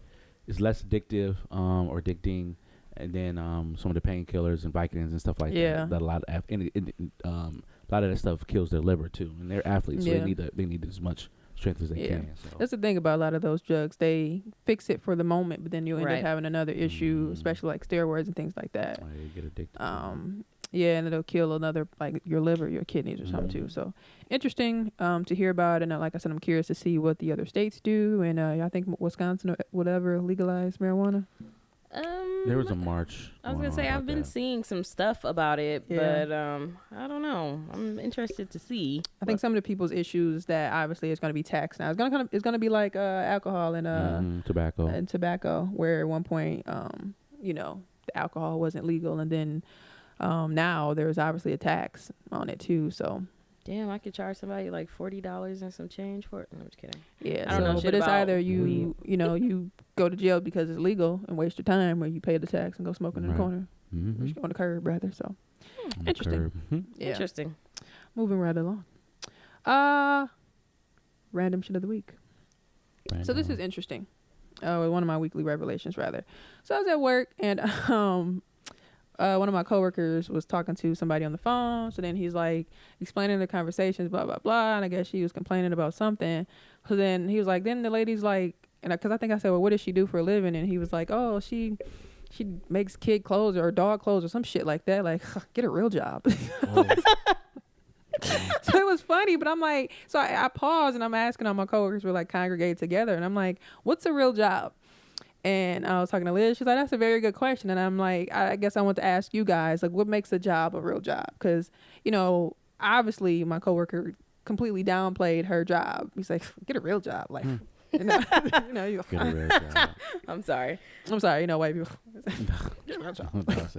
it's less addictive or addicting, and then some of the painkillers and Vicodins and stuff like Yeah. that a lot of a lot of that stuff kills their liver too, and they're athletes, so Yeah. they need as much strength as they Yeah. can. So. that's the thing about a lot of those drugs. They fix it for the moment, but then you'll end Right. up having another issue, especially like steroids and things like that. Why they get addicted. to Yeah, and it'll kill another, like your liver, your kidneys or something too. So interesting to hear about. And like I said, I'm curious to see what the other states do. And I think Wisconsin or whatever legalized marijuana. There was a march. I was going gonna say on I've about been that. seeing some stuff about it, Yeah. but I don't know. I'm interested to see. I think some of the people's issues that obviously is going to be taxed now. It's going to be like alcohol and Tobacco. where at one point the alcohol wasn't legal, and then now there's obviously a tax on it too. So Damn, I could charge somebody like $40 and some change for it. No, I'm just kidding. yeah, I don't know shit but it's about either you go to jail because it's legal and waste your time, or you pay the tax and go smoking in the Right. corner, Mm-hmm. on the curb rather. So interesting. Yeah, Interesting. moving right along. Random shit of the week. So this is interesting. One of my weekly revelations, rather. So I was at work, and one of my coworkers was talking to somebody on the phone. So then he's like explaining the conversations, blah blah blah. And I guess she was complaining about something. So then he was like, then the lady's like, and because I think I said, well, what does she do for a living? And he was like, oh, she makes kid clothes or dog clothes or some shit like that. Like, get a real job. So it was funny, but I'm like, so I paused and I'm asking all my coworkers, we're like congregated together, and I'm like, what's a real job? And I was talking to Liz. She's like, that's a very good question. And I'm like, I guess I want to ask you guys, like, what makes a job a real job? Because, obviously my coworker completely downplayed her job. He's like, get a real job. Like, Get a real job. I'm sorry. I'm sorry, white people. Get a real job.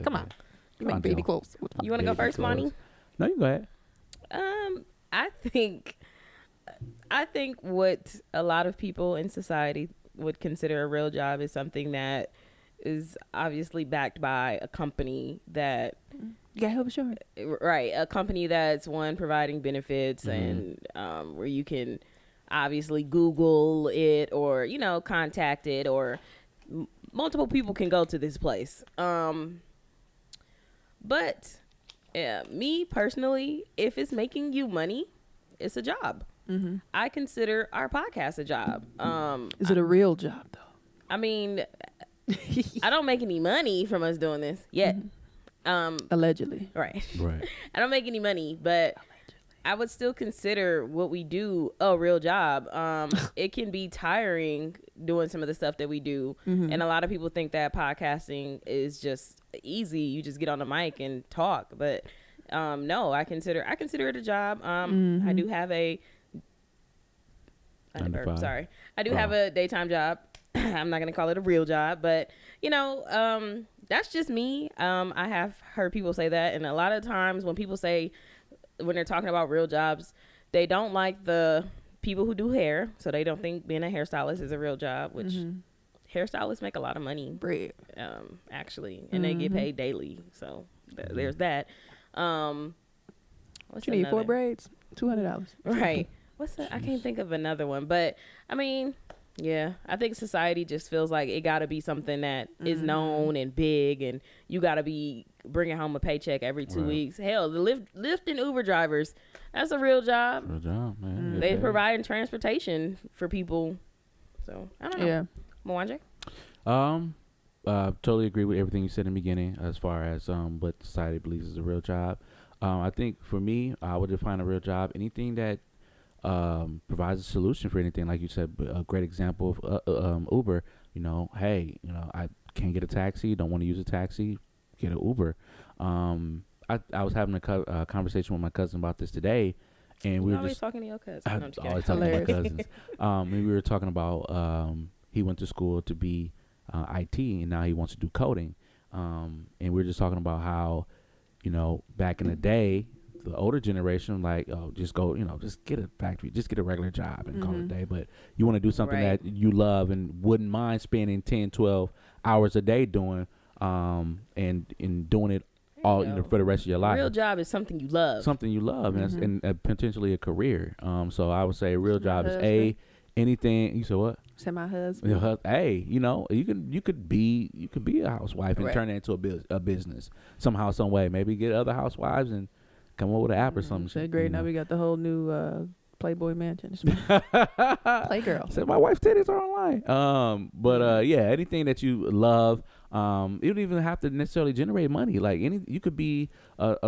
Come on. You make baby clothes. You want to go Baby first, Monty? No, you go ahead. I think what a lot of people in society would consider a real job is something that is obviously backed by a company that You got health insurance. right, a company that's providing benefits and where you can obviously Google it or contact it, or multiple people can go to this place. But Me personally, if it's making you money, it's a job. Mm-hmm. I consider our podcast a job. Is it a real job though? I mean, I don't make any money from us doing this yet. Allegedly. Right. Right. I don't make any money, but I would still consider what we do a real job. It can be tiring doing some of the stuff that we do. Mm-hmm. And a lot of people think that podcasting is just easy. You just get on the mic and talk. But no, I consider it a job. I do have a I do have a daytime job. I'm not going to call it a real job, but you know, that's just me. I have heard people say that. And a lot of times when people say, when they're talking about real jobs, they don't like the people who do hair. So they don't think being a hairstylist is a real job, which hairstylists make a lot of money. Bread. Actually. And they get paid daily. So there's that. What you need, 4 braids? $200. Right. I can't think of another one, but I mean, yeah, I think society just feels like it got to be something that is known and big, and you got to be bringing home a paycheck every 2 weeks. Hell, the Lyft and Uber drivers, that's a real job. Real job, man. They provide transportation for people. So, I don't know. Yeah. Mwanje? Totally agree with everything you said in the beginning as far as what society believes is a real job. I think for me, I would define a real job anything that provides a solution for anything. Like you said, a great example of Uber. You know, hey, you know, I can't get a taxi, don't want to use a taxi, get an Uber. I was having a conversation with my cousin about this today, and we were always just talking to your cousin. I No, I'm just always kidding. talking to my cousins. And we were talking about he went to school to be IT, and now he wants to do coding. And we were just talking about how, you know, back in the day, the older generation, like, oh, just go, you know, just get a factory, just get a regular job and call it a day. But you want to do something that you love and wouldn't mind spending 10, 12 hours a day doing, and doing it all, you know, for the rest of your life. A real job is something you love. Something you love, and potentially a career. So I would say a real job is anything. You said what? Said my husband. Hey, you know, you could be a housewife and turn it into a business somehow, some way. Maybe get other housewives and come up with an app or something. Say great. Now we got the whole new Playboy mansion. Playgirl. Said my wife's titties are online. Yeah, anything that you love. You don't even have to necessarily generate money. Like you could be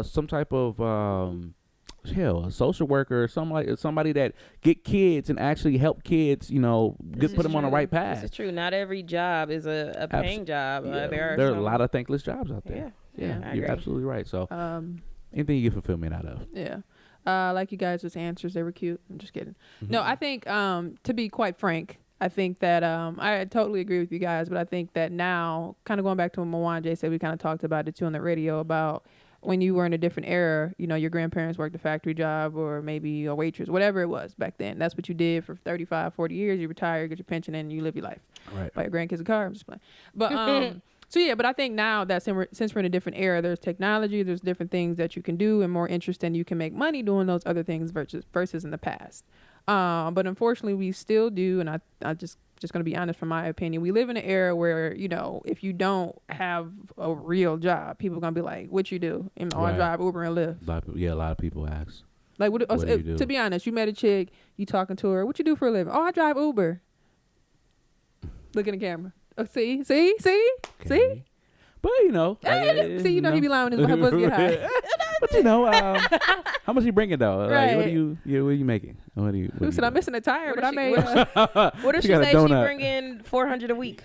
some type of a social worker or somebody that get kids and actually help kids. You know, put them on the right path. This is true. Not every job is a paying job. Yeah. There are a lot of thankless jobs out there. Yeah, you're absolutely right. So anything you get fulfillment out of. Yeah. Like you guys' answers, they were cute. I'm just kidding. No, I think to be quite frank, I think that I totally agree with you guys, but I think that now, kind of going back to what Mwanje said, we kind of talked about it too on the radio about when you were in a different era, you know, your grandparents worked a factory job or maybe a waitress, whatever it was back then. That's what you did for 35, 40 years. You retire, get your pension, and you live your life. Right. Buy your grandkids a car. I'm just playing. But so yeah, but I think now that since we're in a different era, there's technology, there's different things that you can do and more interesting. You can make money doing those other things versus in the past. But unfortunately, we still do, and I just going to be honest from my opinion, we live in an era where, you know, if you don't have a real job, people are going to be like, what you do? And I drive Uber and Lyft. A lot of people ask. Like, what do you do? To be honest, you met a chick, you talking to her, what you do for a living? Oh, I drive Uber. Look in the camera. Oh, see? But, you know. See, you know, he be lying when his wife get high. But, you know, how much you bringing, though? Right. Like, what are you making? Who said I'm missing a tire, but I made... What if she say she bring in $400 a week?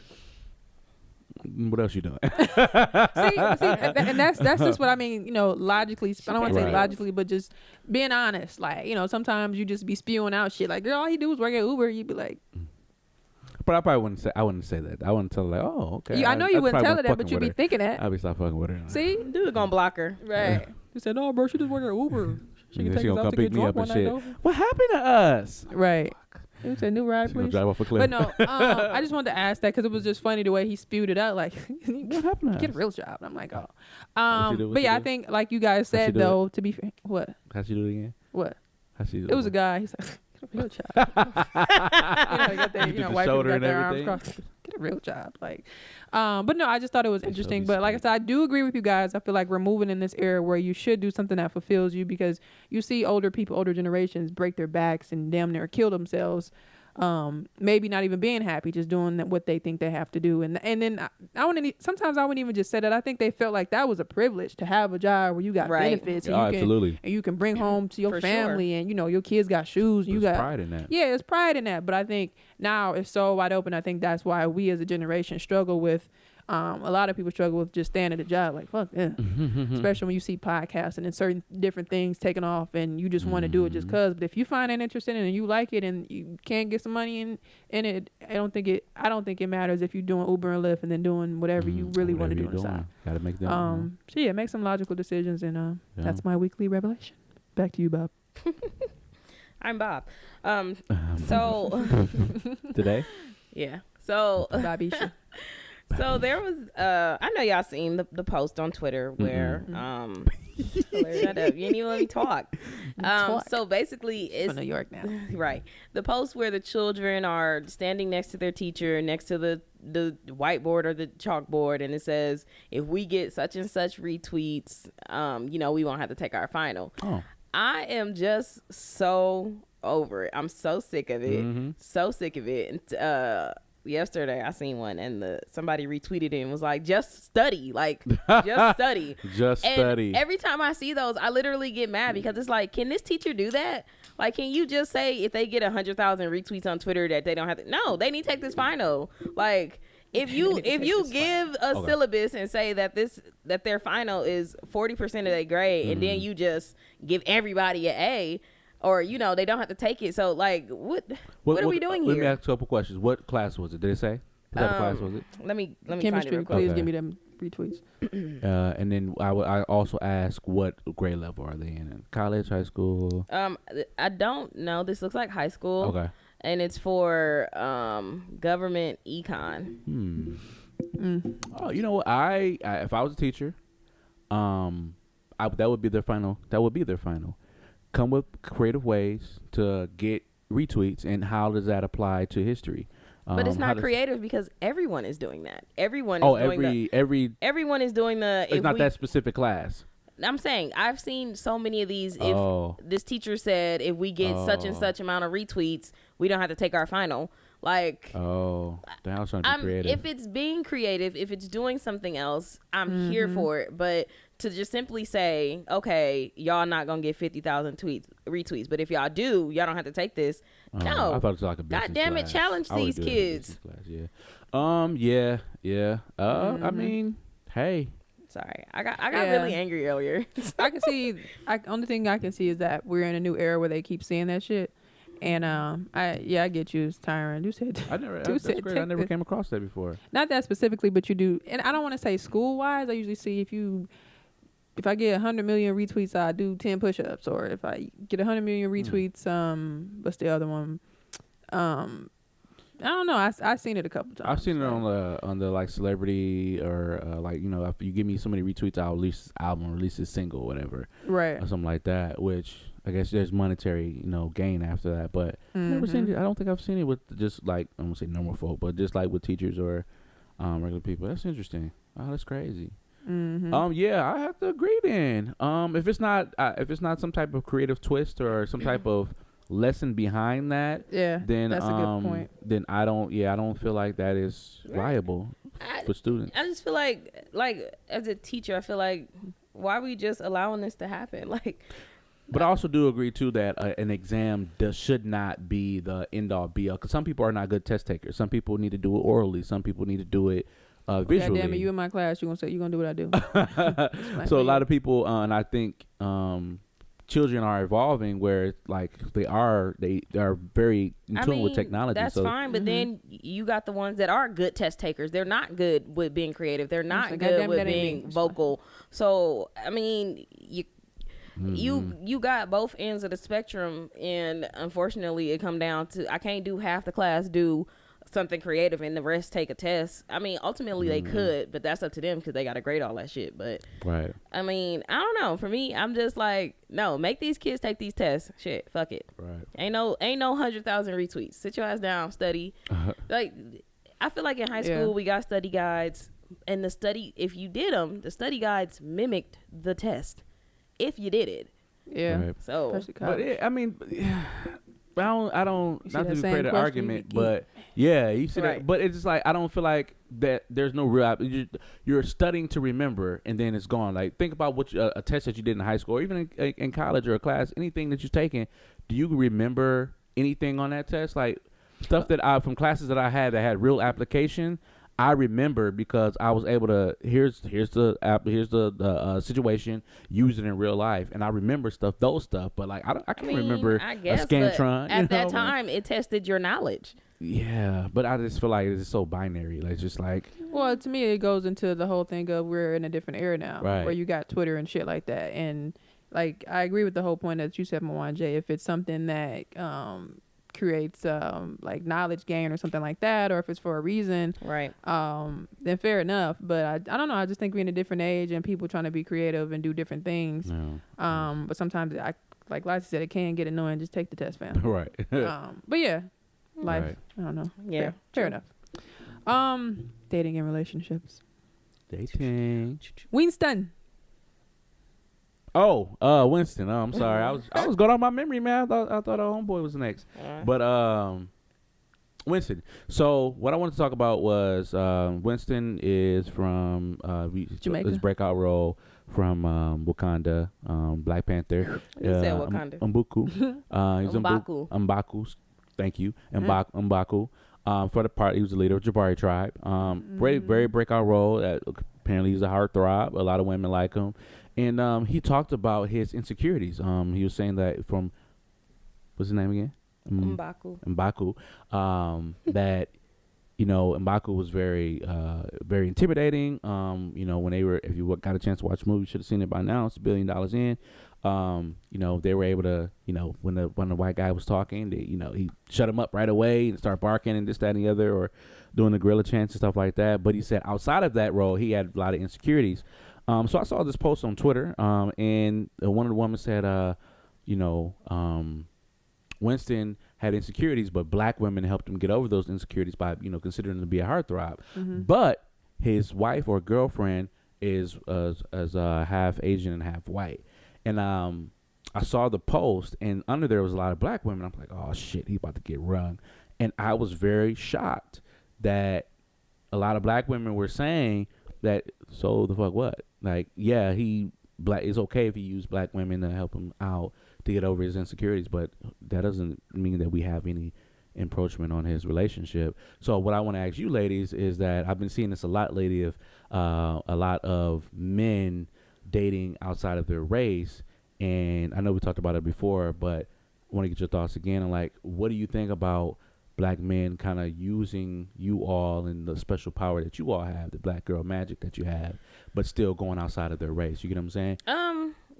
What else you doing? see, and that's just what I mean, you know, logically. I don't want to say logically, but just being honest. Like, you know, sometimes you just be spewing out shit. Like, girl, all he do is work at Uber. You'd be like... But I probably wouldn't say that. I wouldn't tell her like, oh, okay. I know you wouldn't tell her that, but you'd be thinking that. I'd be stop fucking with her. See? Dude gonna block her. Right. You said, no, bro, she just work at Uber. She can take gonna us out come to pick get me up drunk and one shit. night. What happened to us? Right. You said new ride, please. Drive off a cliff. But no, I just wanted to ask that because it was just funny the way he spewed it out. Like, what happened to us? Get a real job. And I'm like, oh. What but yeah, do? I think like you guys said though, to be fair, what? How'd she do it again? What? How'd she do it? It was a guy. He's like, real job. You know, got their, You did the white people shoulder got and their arms everything? crossed. Get a real job. Like, but no, I just thought it was They shall interesting. be But like I scared. said, I do agree with you guys. I feel like we're moving in this era where you should do something that fulfills you, because you see older people, older generations break their backs and damn near kill themselves. Maybe not even being happy, just doing what they think they have to do. And then I wouldn't. Sometimes I wouldn't even just say that. I think they felt like that was a privilege to have a job where you got Right. benefits, Yeah, and you can, absolutely. and you can bring home to your For family, and your kids got shoes, and you There's got pride in that. yeah, there's pride in that. But I think now it's so wide open. I think that's why we as a generation struggle with. A lot of people struggle with just staying at a job, like fuck, yeah. Especially when you see podcasts and then certain different things taking off, and you just want to do it just cause. But if you find it interesting and you like it and you can get some money in it, I don't think it matters if you're doing Uber and Lyft and then doing whatever you really want to do on the side. Gotta make them. So yeah, make some logical decisions, and that's my weekly revelation. Back to you, Bob. I'm Bob. So Today. yeah. So Bobisha. So there was I know y'all seen the post on Twitter where shut up, you didn't even let me talk. So basically From it's New York now. right. The post where the children are standing next to their teacher, next to the whiteboard or the chalkboard, and it says, if we get such and such retweets, we won't have to take our final. Oh. I am just so over it. I'm so sick of it. So sick of it. And, yesterday I seen one, and somebody retweeted it and was like, just study, like just study. Just And study. every time I see those, I literally get mad, because it's like, can this teacher do that? Like, can you just say if they get 100,000 retweets on Twitter that they don't have to? No, they need to take this final. Like, if you give a syllabus and say that their final is 40% of their grade, and then you just give everybody an A, or they don't have to take it. So like, what are we doing Let here? me ask a couple questions. What class was it? Did it say? What type of class was it? Let me find it Chemistry, real quick. please Okay. give me them retweets. And then I also ask, what grade level are they in? College, high school? I don't know. This looks like high school. Okay. And it's for government econ. Oh, you know what? I if I was a teacher, that would be their final. That would be their final. Come with creative ways to get retweets, and how does that apply to history? But it's how not does- creative, because everyone is doing that. Everyone is doing everyone is doing the. It's not that specific class. I'm saying I've seen so many of these. If this teacher said, if we get such and such amount of retweets, we don't have to take our final. Like, Oh, I was trying to be creative. if it's being creative, if it's doing something else, I'm here for it. But to just simply say, okay, y'all not gonna get 50,000 retweets, but if y'all do, y'all don't have to take this. No, I thought it was like a business God damn it, class. challenge I would these do it as a kids. business class, yeah. I mean, hey. Sorry, I got Yeah. really angry earlier. I can see. Only thing I can see is that we're in a new era where they keep saying that shit. And I get you, Tyron. You said I never. you That's said great. I take never this. came across that before. Not that specifically, but you do. And I don't want to say school wise. I usually see if I get 100 million retweets, I do 10 push-ups. Or if I get 100 million retweets, what's the other one? I don't know. I've seen it a couple times. I've seen it on the like celebrity, or if you give me so many retweets, I'll release this album, release this single, whatever, right. or something like that. Which I guess there's monetary gain after that. But I've never seen it. I don't think I've seen it with just like, I won't say normal folk, but just like with teachers or regular people. That's interesting. Oh, that's crazy. Yeah, I have to agree then. If it's not some type of creative twist or some type of lesson behind that, then that's a good point. Then I don't feel like that is viable for students. I just feel like as a teacher, I feel like, why are we just allowing this to happen? Like, But I also do agree too that an exam should not be the end all be all, because some people are not good test takers. Some people need to do it orally. Some people need to do it visually. God damn it, you in my class, you're gonna do what I do. So a lot of people, and I think children are evolving where like they are very in tune with technology. That's so fine, but then you got the ones that are good test takers. They're not good with being creative. They're not like, good goddamn, with that ain't being me. It's vocal. So I mean, you got both ends of the spectrum, and unfortunately, it come down to, I can't do half the class do something creative and the rest take a test. I mean, ultimately they could, but that's up to them because they got to grade all that shit. But right. I mean, I don't know. For me, I'm just like, no, make these kids take these tests. Shit, fuck it. Right. Ain't no 100,000 retweets. Sit your ass down, study. Like, I feel like in high school we got study guides, and if you did them, the study guides mimicked the test if you did it. Yeah. Right. So, but I mean, I don't not to create an argument, but yeah, you see that. But it's just like I don't feel like that. There's no real. You're studying to remember, and then it's gone. Like think about what a test that you did in high school, or even in college or a class, anything that you've taken. Do you remember anything on that test? Like stuff that from classes that I had that had real application. I remember because I was able to here's the situation, use it in real life, and I remember those stuff. But like I can't remember a Scantron. At that time, it tested your knowledge. Yeah, but I just feel like it's so binary. Like just like. Well, to me, it goes into the whole thing of we're in a different era now, right. where you got Twitter and shit like that, and like I agree with the whole point that you said, Mwan J. If it's something that creates like knowledge gain or something like that, or if it's for a reason, right, then fair enough. But I don't know, I just think we're in a different age and people trying to be creative and do different things. But sometimes like Lottie said, it can get annoying. Just take the test, fam. Right. But yeah, life, right. I don't know. Yeah, fair enough. Dating and relationships. Dating. Winston. Oh, Winston. Oh, I'm sorry. I was going on my memory, man. I thought our homeboy was next. But Winston. So what I wanted to talk about was Winston is from Jamaica. His breakout role from Wakanda, Black Panther. You said Wakanda. Mbuku. He's Mbaku. Mbaku. Thank you. Mbaku. For the part, he was the leader of Jabari tribe. Very breakout role. Apparently, he's a heartthrob. A lot of women like him. And he talked about his insecurities. He was saying that from, what's his name again? Mbaku. That, Mbaku was very intimidating. When they were, if you got a chance to watch the movie, you should have seen it by now. It's $1 billion in. They were able to, when the white guy was talking, he shut him up right away and start barking and this, that, and the other, or doing the gorilla chants and stuff like that. But he said outside of that role, he had a lot of insecurities. So I saw this post on Twitter, and one of the women said, Winston had insecurities, but black women helped him get over those insecurities by, considering him to be a heartthrob. But his wife or girlfriend is half Asian and half white. And I saw the post, and under there was a lot of black women. I'm like, oh, shit, he's about to get rung. And I was very shocked that a lot of black women were saying that, so the fuck what? Like, yeah, it's okay if he used black women to help him out to get over his insecurities, but that doesn't mean that we have any encroachment on his relationship. So what I want to ask you ladies is that I've been seeing this a lot lately of a lot of men dating outside of their race, and I know we talked about it before, but I want to get your thoughts again. And like, what do you think about black men kind of using you all and the special power that you all have, the black girl magic that you have, but still going outside of their race? You get what I'm saying?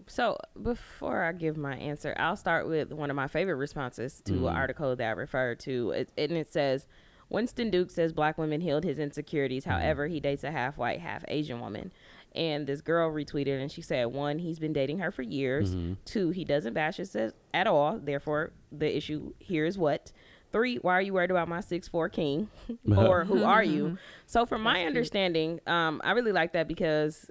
So before I give my answer, I'll start with one of my favorite responses to an article that I referred to. It says, Winston Duke says black women healed his insecurities. However, he dates a half white, half Asian woman. And this girl retweeted, and she said, 1, he's been dating her for years. 2, he doesn't bash us at all. Therefore, the issue here is what? 3, why are you worried about my 6'4" king? Or who are you? So from my understanding, I really like that because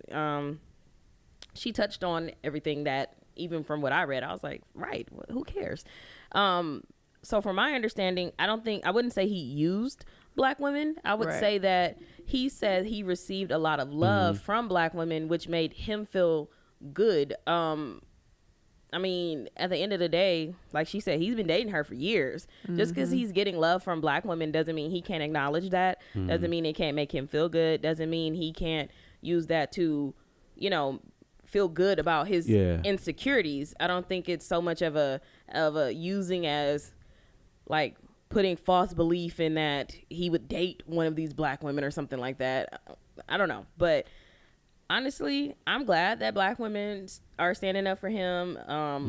she touched on everything that, even from what I read, I was like, right, who cares? So from my understanding, I wouldn't say he used black women. I would say that he said he received a lot of love from black women, which made him feel good. I mean, at the end of the day, like she said, he's been dating her for years. Just because he's getting love from black women doesn't mean he can't acknowledge that. Doesn't mean it can't make him feel good. Doesn't mean he can't use that to, feel good about his insecurities. I don't think it's so much of a using as like putting false belief in that he would date one of these black women or something like that. I don't know, but honestly, I'm glad that black women are standing up for him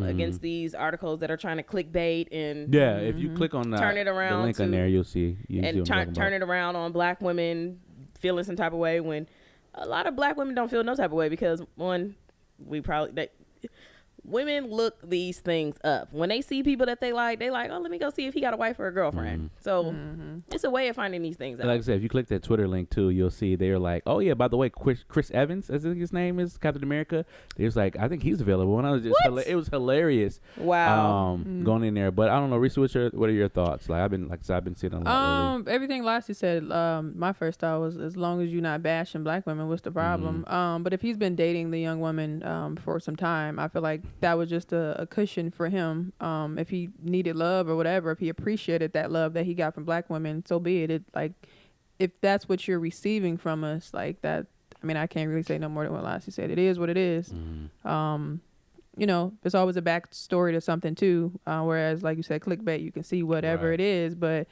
against these articles that are trying to clickbait and if you click on turn it around, the link on there, you'll see turn it around on black women feeling some type of way when a lot of black women don't feel no type of way because one, women look these things up. When they see people that they like, oh, let me go see if he got a wife or a girlfriend. So it's a way of finding these things out. Like I said, if you click that Twitter link too, you'll see they're like, oh yeah, by the way, Chris Evans, I think his name is, Captain America. He was like, I think he's available, and I was just it was hilarious. Wow. Going in there, but I don't know, Reese, what are your thoughts? Like I've been seeing a lot lately. Everything Lassie said. My first thought was, as long as you're not bashing black women, what's the problem? But if he's been dating the young woman for some time, I feel like that was just a cushion for him. If he needed love or whatever, if he appreciated that love that he got from black women, so be it. It like, if that's what you're receiving from us, like that. I mean, I can't really say no more than what Lassie said. It is what it is. You know, there's always a backstory to something too. Whereas, like you said, clickbait, you can see whatever it is, but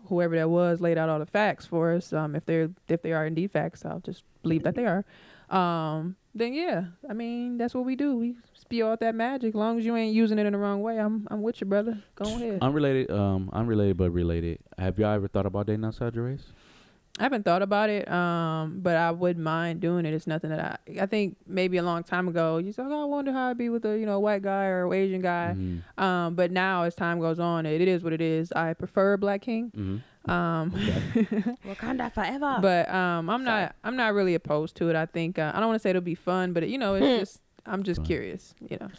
whoever that was laid out all the facts for us. If they are indeed facts, I'll just believe that they are. Then yeah, I mean, that's what we do. We spew out that magic. As long as you ain't using it in the wrong way, I'm with you, brother. Go ahead. Unrelated but related. Have y'all ever thought about dating outside your race? I haven't thought about it, but I wouldn't mind doing it. It's nothing that I think maybe a long time ago you said, oh, I wonder how I'd be with a white guy or Asian guy. But now as time goes on, it is what it is. I prefer a black king. Wakanda forever. But I'm not really opposed to it. I think I don't want to say it'll be fun, but it's just I'm just curious. Get a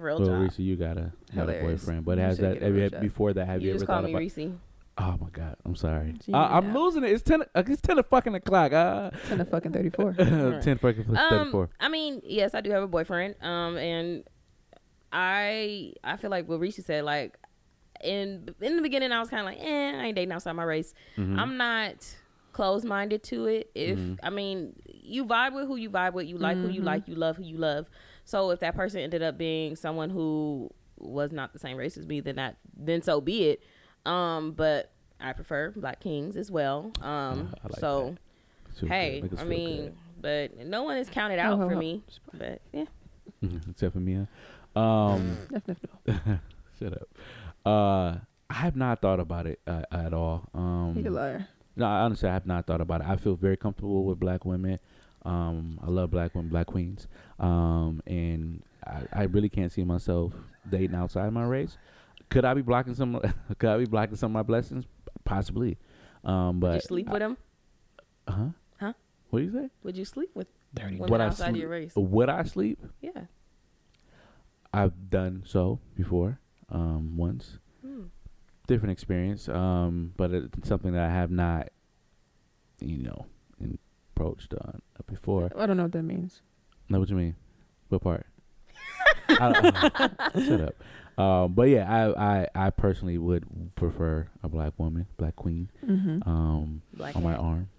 real well, job. Reese, you got a boyfriend, but have you ever thought about? Reese. Oh my God, I'm sorry. I'm losing it. It's 10 fucking o'clock. 10 fucking 34. 10 fucking 34. I mean, yes, I do have a boyfriend. And I feel like what Reese said, like in the beginning, I was kind of like, I ain't dating outside my race. I'm not closed-minded to it. If I mean, you vibe with who you vibe with, you like who you like, you love who you love. So if that person ended up being someone who was not the same race as me, then so be it. But I prefer black kings as well. Like so hey, I mean, but no one is counted out for me. But yeah, except for Mia. Definitely. Shut up. I have not thought about it at all. You're a liar. No, honestly, I have not thought about it. I feel very comfortable with black women. I love black women, black queens. And I really can't see myself dating outside my race. Could I be blocking some? Could I be blocking some of my blessings? Possibly. But would you sleep with them? Huh? What do you say? Would you sleep with women would outside your race? Would I sleep? Yeah. I've done so before. Once. Different experience. But it's something that I have not, approached before. I don't know what that means. No, what you mean? What part? Shut up. But yeah, I personally would prefer a black woman, black queen, on my arm,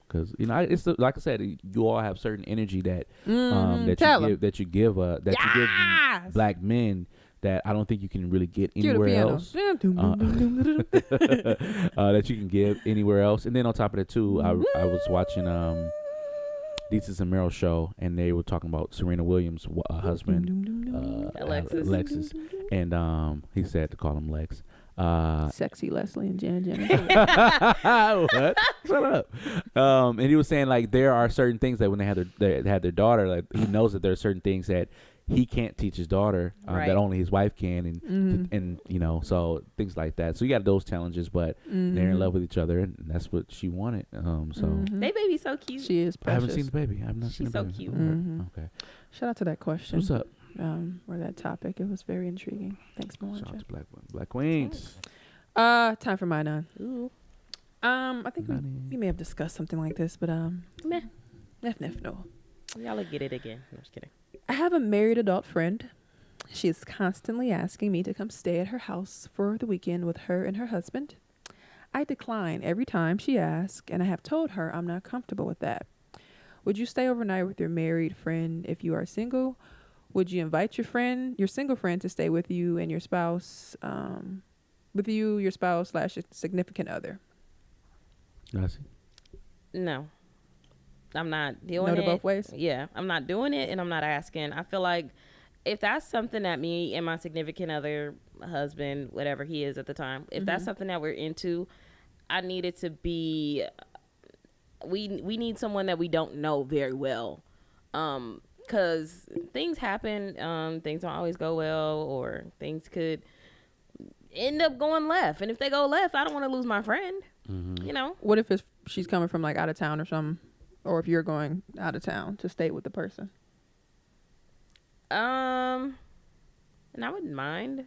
because it's like I said, you all have certain energy that you give black men that I don't think you can really get anywhere else. That you can give anywhere else, and then on top of that too, I was watching This Is a Meryl show, and they were talking about Serena Williams' husband, Alexis, and he said to call him Lex. Sexy Leslie and Jan. What? Shut up. And he was saying like there are certain things that when they had their daughter, like he knows that there are certain things that he can't teach his daughter that only his wife can, and so things like that. So you got those challenges, but they're in love with each other, and that's what she wanted. So they baby's so cute. She is precious. I haven't seen the baby. I've not seen the baby. She's so cute. Okay. Shout out to that question. What's up? Or that topic. It was very intriguing. Thanks, Moana. Shout out to black queens. Time for my none. Ooh. I think we may have discussed something like this, but meh. No. Y'all will get it again. I'm just kidding. I have a married adult friend. She is constantly asking me to come stay at her house for the weekend with her and her husband. I decline every time she asks, and I have told her I'm not comfortable with that. Would you stay overnight with your married friend if you are single? Would you invite your single friend to stay with you and your spouse, your spouse / significant other? No. I'm not doing it. No to both ways? Yeah, I'm not doing it, and I'm not asking. I feel like if that's something that me and my significant other, husband, whatever he is at the time, if that's something that we're into, I need it to be, we need someone that we don't know very well. because things happen. Things don't always go well, or things could end up going left. And if they go left, I don't want to lose my friend. You know. What if she's coming from like out of town or something, or if you're going out of town to stay with the person? And I wouldn't mind.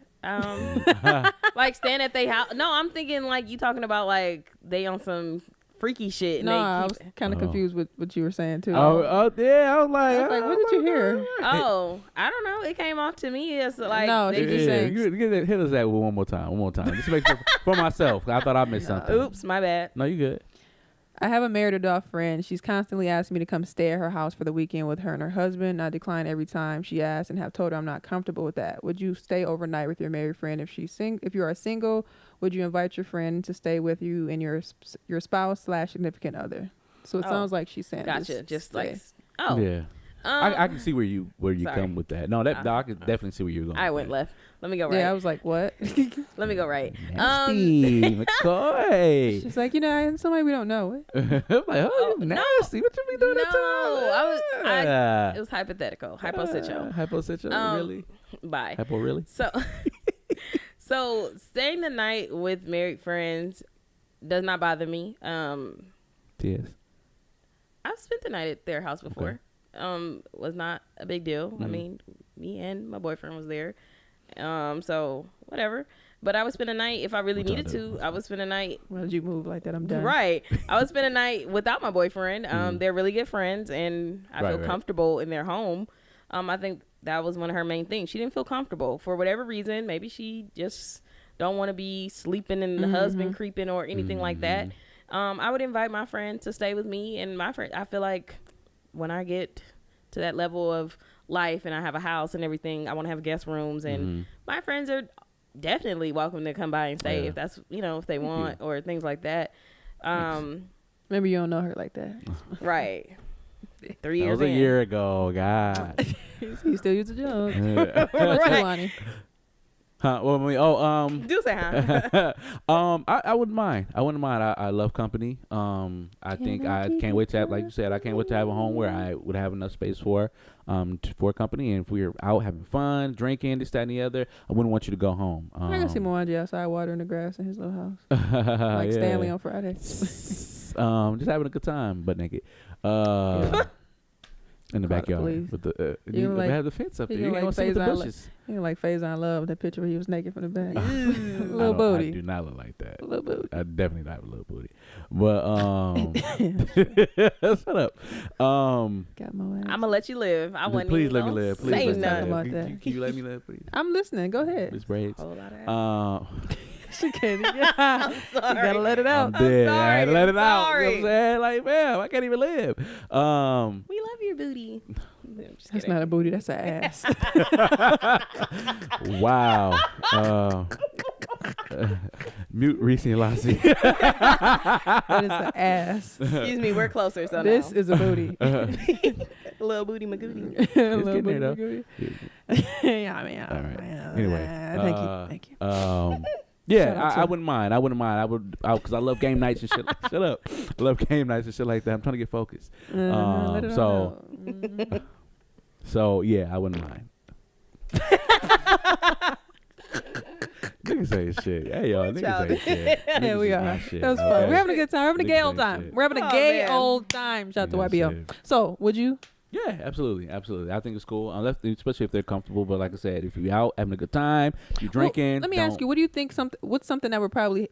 Like staying at their house. No, I'm thinking like you talking about like they on some freaky shit. And No, they I was kind of confused with what you were saying too. Yeah, I was like, what did you hear? Oh, I don't know. It came off to me as like No, they she just saying. Hit us that one more time. Just make sure for myself. I thought I missed something. Oops, my bad. No, you good. I have a married adult friend. She's constantly asking me to come stay at her house for the weekend with her and her husband. I decline every time she asks and have told her I'm not comfortable with that. Would you stay overnight with your married friend if she's if you are single? Would you invite your friend to stay with you and your spouse/significant other? So it sounds like she's saying, gotcha. Just stay. like Yeah. I can see where you sorry. come with that. No, I can definitely see where you're going. I with went that. left. Let me go right. Yeah, I was like, what? Let me go right. Nasty, McCoy. She's like, somebody we don't know. I'm like, oh, you nasty. What you be doing No, that it was hypothetical. Hypositio. Hypositio, really? Bye. Hypo, really? So staying the night with married friends does not bother me. Yes. I've spent the night at their house before. Was not a big deal. I mean, me and my boyfriend was there. So whatever. But I would spend a night if I really needed to. I would spend a night. Why did you move like that? I'm done. Right. I would spend a night without my boyfriend. They're really good friends, and I feel comfortable in their home. I think that was one of her main things. She didn't feel comfortable for whatever reason. Maybe she just don't want to be sleeping and the husband creeping or anything like that. I would invite my friend to stay with me and my friend. I feel like when I get to that level of life and I have a house and everything, I want to have guest rooms, and my friends are definitely welcome to come by and stay if that's, if they want or things like that. Maybe you don't know her like that. Right. 3 That years was a in. year ago, God. He still uses a joke. Right. Huh? Well, Do say huh? I wouldn't mind. I love company. I think I can't wait to have, like you said, I can't wait to have a home where I would have enough space for company. And if we're out having fun, drinking, this, that, and the other, I wouldn't want you to go home. I can see Moanji outside watering the grass in his little house, like Stanley on Friday. Just having a good time, butt naked. In the backyard with the you have the fence up there. You can see the bushes. You like Faison Love, that picture where he was naked from the back. Little booty. I do not look like that. Little booty. I definitely not have a little booty. But shut up. Got my ass. I'm gonna let you live. I wasn't please even let me gonna live. Please say let me nothing. live. About that. Can you let me live, please? I'm listening. Go ahead. Miss Braids. Whole lot of ass. She can't. I'm sorry. You gotta let it out. I'm dead. I had to let it out. sorry. You know what I'm saying? Like, man, I can't even live. We love your booty. That's not a booty. That's an ass. Wow. Mute Reese and Lassie. That is an ass. Excuse me, we're closer. So This now. is a booty. Little booty magooty. Little getting there, booty. Yeah, I mean. All right. Yeah, Anyway. Thank you. Yeah, Shout out I to- wouldn't mind. I would, because I love game nights and shit. Shut up. I love game nights and shit like that. I'm trying to get focused. Let it So, all out. so yeah, I wouldn't mind. Niggas say shit. Hey, y'all. Niggas say shit. Yeah, Niggas we is are. not shit, That was fun. okay? We're having a good time. We're having a gay Niggas old ain't time. shit. We're having a Oh, gay man. old time. Shout out to Niggas YBO. shit. So, would you? Yeah, absolutely. I think it's cool, especially if they're comfortable. But like I said, if you're out having a good time, you're drinking. Well, let me ask you, what do you think? What's something that would probably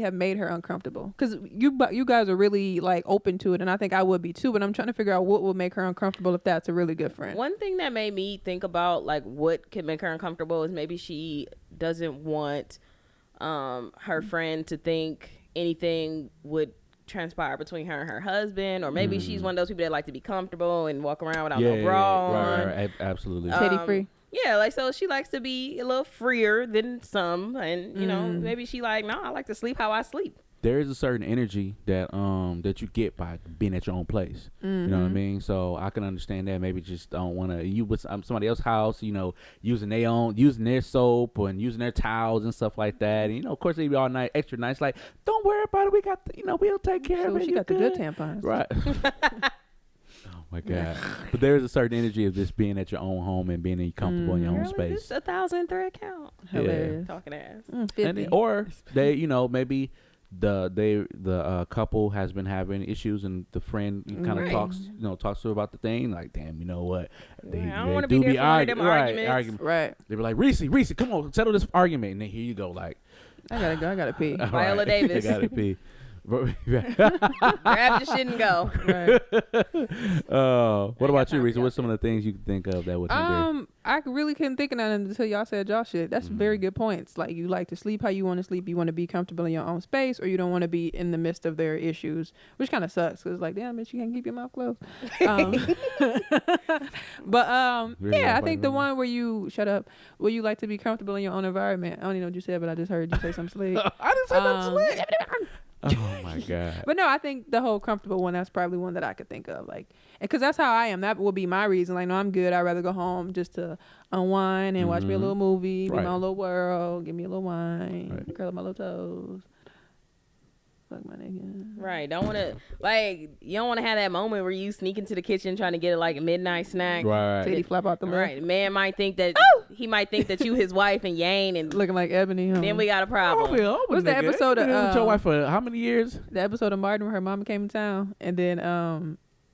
have made her uncomfortable? Because you guys are really like open to it, and I think I would be too. But I'm trying to figure out what would make her uncomfortable if that's a really good friend. One thing that made me think about like what could make her uncomfortable is maybe she doesn't want her friend to think anything would transpire between her and her husband, or maybe she's one of those people that like to be comfortable and walk around without no bra on. Right, absolutely. Titty free. Yeah, like so she likes to be a little freer than some, and you know maybe she like, no, I like to sleep how I sleep. There is a certain energy that that you get by being at your own place. You know what I mean? So I can understand that. Maybe just don't want to you with somebody else's house. Using their soap and using their towels and stuff like that. And of course they be all night extra nice. Like, don't worry about it. We got we'll take care of it. She You got the good good tampons. Right. Oh my God. But there's a certain energy of just being at your own home and being comfortable in your own Girl, space. It's 1,000 thread count. Hilarious. Talking ass. 50. And or they, maybe the couple has been having issues, and the friend kind of talks to her about the thing. Like, damn, you know what? I don't want to be there for one of them arguments. Right. They be like, Reese, come on, settle this argument. And then here you go, like, I gotta go. I gotta pee. Viola Davis. I gotta pee. Grab your shit and go. Right. What about you, Reese? What's some of the things you can think of that would hinder? I really couldn't think of nothing until y'all said y'all shit. That's very good points. Like, you like to sleep how you want to sleep. You want to be comfortable in your own space, or you don't want to be in the midst of their issues, which kind of sucks. Cause like, damn, bitch, you can't keep your mouth closed. But Really yeah, I think the one where you where you like to be comfortable in your own environment. I don't even know what you said, but I just heard you say something slick. I didn't say nothing slick. Oh my God. But no, I think the whole comfortable one, that's probably one that I could think of. Like, because that's how I am. That would be my reason. Like, no, I'm good. I'd rather go home just to unwind and watch me a little movie, be my own little world, give me a little wine, curl up my little toes. Fuck my nigga. Right. Don't want to, like, you don't want to have that moment where you sneak into the kitchen trying to get like a midnight snack. Right. Titty flap out the lip. Right. Man might think that he might think that you his wife and Yang, and looking like Ebony. Huh? then we got a problem. What's the episode of with your wife for how many years? The episode of Martin where her mama came in town, and then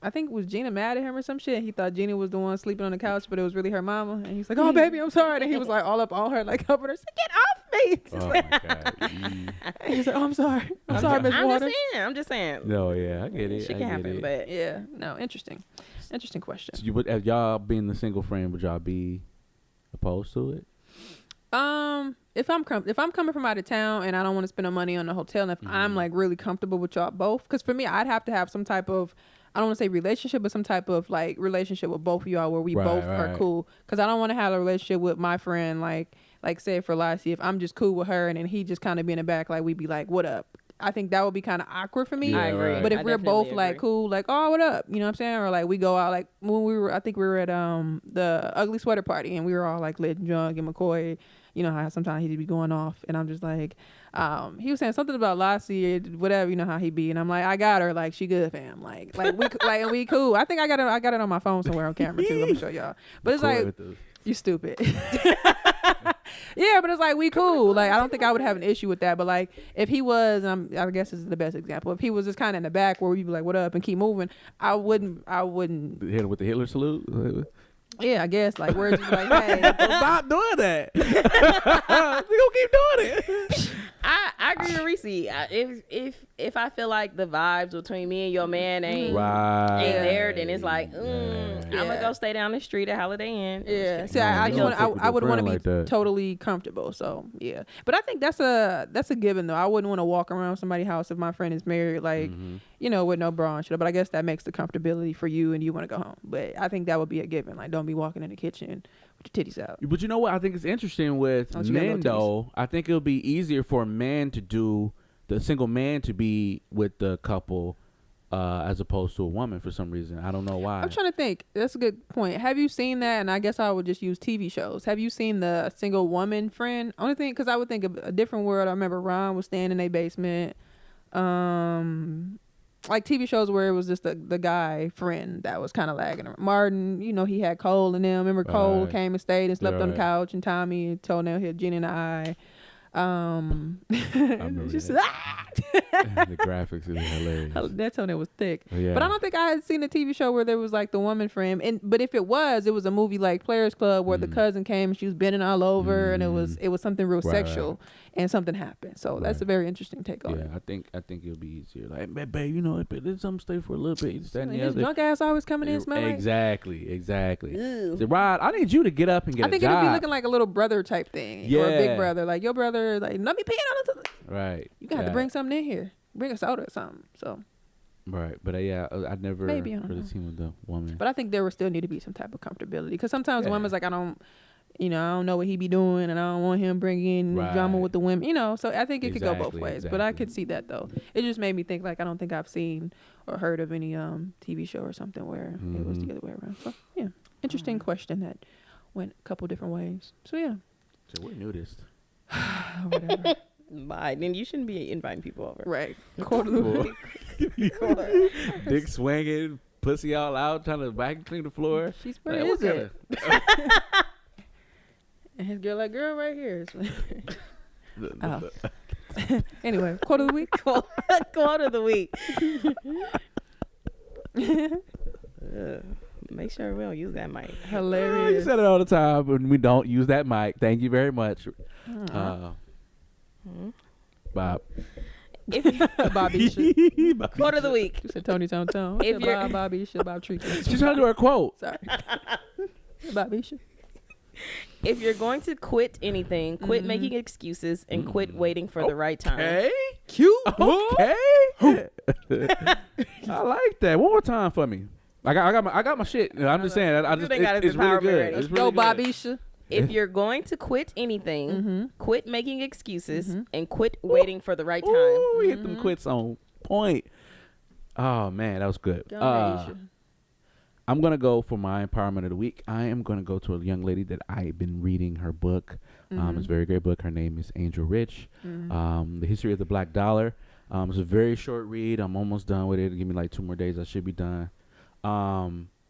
I think, was Gina mad at him or some shit? He thought Gina was the one sleeping on the couch, but it was really her mama. And he's like, "Oh, baby, I'm sorry." And he was like all up on her, like helping her. Say, "Get off me!" Oh my God. And he's like, "Oh, I'm sorry. I'm sorry, Miss Waters." I'm just saying. No, yeah, I get it. Shit I can get happen, it. but Yeah, no, interesting question. So as y'all being the single friend, would y'all be opposed to it? If I'm coming from out of town and I don't want to spend no money on the hotel, and if I'm like really comfortable with y'all both, because for me, I'd have to have some type of, I don't want to say relationship, but some type of like relationship with both of y'all where we both are cool. Because I don't want to have a relationship with my friend like say for Lassie, if I'm just cool with her and then he just kind of be in the back, like we'd be like, "What up?" I think that would be kind of awkward for me. Yeah, I agree. right. But if I we're both definitely like agree. cool, like, "Oh, what up?" You know what I'm saying? Or like we go out, like when I think we were at the Ugly Sweater Party and we were all like lit and drunk, and McCoy, you know how sometimes he'd be going off, and I'm just like, he was saying something about Lassie or whatever, you know how he be, and I'm like, I got her, like she good, fam, like we cool. I think I got it on my phone somewhere on camera too. Let me show y'all. But it's like, you stupid. Yeah, but it's like we cool. Like I don't think I would have an issue with that. But like if he was, I guess this is the best example. If he was just kind of in the back where we'd be like, "What up?" and keep moving, I wouldn't. Hit him with the Hitler salute. Yeah, I guess like where's just like, hey, Stop doing that. We gonna keep doing it. I agree with Reese. If I feel like the vibes between me and your man ain't there, then it's like, I'm gonna go stay down the street at Holiday Inn. yeah. See, I would want to be totally comfortable. So yeah, but I think that's a given though. I wouldn't want to walk around somebody's house if my friend is married, like you know, with no bra and shit. But I guess that makes the comfortability for you, and you want to go home. But I think that would be a given. Like, don't be walking in the kitchen with your titties out. But you know what? I think it's interesting with men though. I think it'll be easier for a man to do, the single man to be with the couple as opposed to a woman for some reason. I don't know why. I'm trying to think. That's a good point. Have you seen that? And I guess I would just use TV shows. Have you seen the single woman friend? Only thing, because I would think of a different world. I remember Ron was staying in a basement. Like TV shows where it was just the guy friend that was kind of lagging around. Martin, you know, he had Cole and them. Remember Cole came and stayed and slept on the couch, and Tommy and toenail hit Jenny in the eye. Just, the graphics is hilarious. That toenail was thick. Yeah. But I don't think I had seen a TV show where there was like the woman friend. But if it was a movie like Players Club where the cousin came and she was bending all over, and it was something real sexual, and something happened. So that's a very interesting take on it. I think it'll be easier. Like, babe, you know, there's something stay for a little bit. His drunk ass always coming in smelling. Exactly. So, Rod, I need you to get up and get a job. I think it'd be looking like a little brother type thing, or a big brother. Like your brother, like let me pee on it. Right. You got to bring something in here. Bring a soda or something. So. Right, but I never really seen with the woman. But I think there would still need to be some type of comfortability, because sometimes the woman's like, I don't know what he be doing, and I don't want him bringing drama with the women, you know. So I think it could go both ways. But I could see that though. It just made me think, like, I don't think I've seen or heard of any TV show or something where it was the other way around. So yeah, interesting question that went a couple different ways. So yeah. So we're nudist. Whatever. Bye. Then you shouldn't be inviting people over. Right. Dick swinging, pussy all out, trying to vacuum clean the floor. She's where Like, is it? And his girl, like, girl, right here. Oh. Anyway, quote of the week. Quote of the week. Make sure we don't use that mic. You Hilarious. said it all the time, and we don't use that mic. Thank you very much, Bob. Bobby. Quote of the week. You said Tony Tone Tone. If you're- Bobby should Bob Tree. She's trying to do her quote. Sorry. Bobby should. If you're going to quit anything, quit making excuses and quit waiting for the right time. Okay. Cute. Okay. I like that. One more time for me. I got my shit. I'm just saying. They got his It's really empowerment good. ready. It's really Go, good. Bobby should. If you're going to quit anything, Mm-hmm. quit making excuses and quit waiting for the right time. Ooh, we hit them quits on point. Oh man, that was good. Go, Aisha. I'm gonna go for my empowerment of the week. I am gonna go to a young lady that I've been reading her book. It's a very great book. Her name is Angel Rich. The History of the Black Dollar. It's a very short read. I'm almost done with it. Give me like 2 more days. I should be done.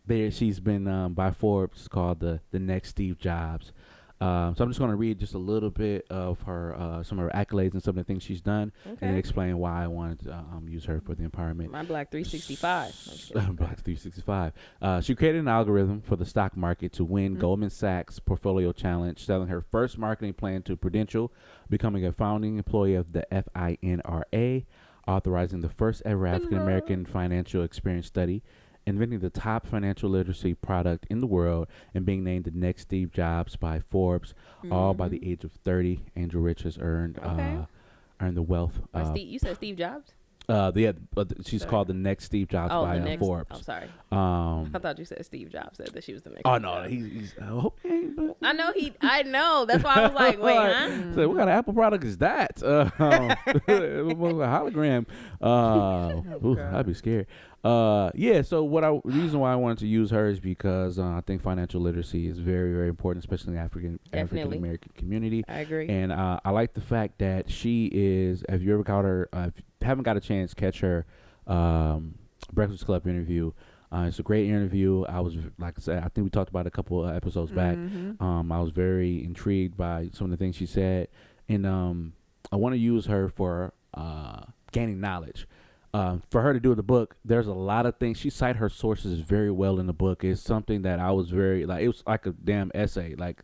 She's been by Forbes called the next Steve Jobs. So I'm just going to read just a little bit of her, some of her accolades and some of the things she's done, and then explain why I wanted to use her for the empowerment. My Black 365. Black 365. She created an algorithm for the stock market to win Goldman Sachs Portfolio Challenge, selling her first marketing plan to Prudential, becoming a founding employee of the FINRA, authorizing the first ever African American financial experience study, inventing the top financial literacy product in the world, and being named the next Steve Jobs by Forbes, all by the age of 30. Angel Rich has earned the wealth. You said Steve Jobs? She's called the next Steve Jobs by Forbes. I'm sorry. I thought you said Steve Jobs said that she was the next. Oh Steve no, Jobs. he's okay. But I know. That's why I was like, wait, huh? So what kind of Apple product is that? Hologram. I'd be scared. Yeah. So the reason why I wanted to use her is because I think financial literacy is very, very important, especially in the African American community. I agree. And I like the fact that she is. Have you ever got her? If you haven't got a chance, catch her Breakfast Club interview. It's a great interview. I was, like I said, I think we talked about it a couple of episodes back. I was very intrigued by some of the things she said, and I want to use her for gaining knowledge. For her to do the book, there's a lot of things. She cited her sources very well in the book. It's something that I was very, like, it was like a damn essay. Like,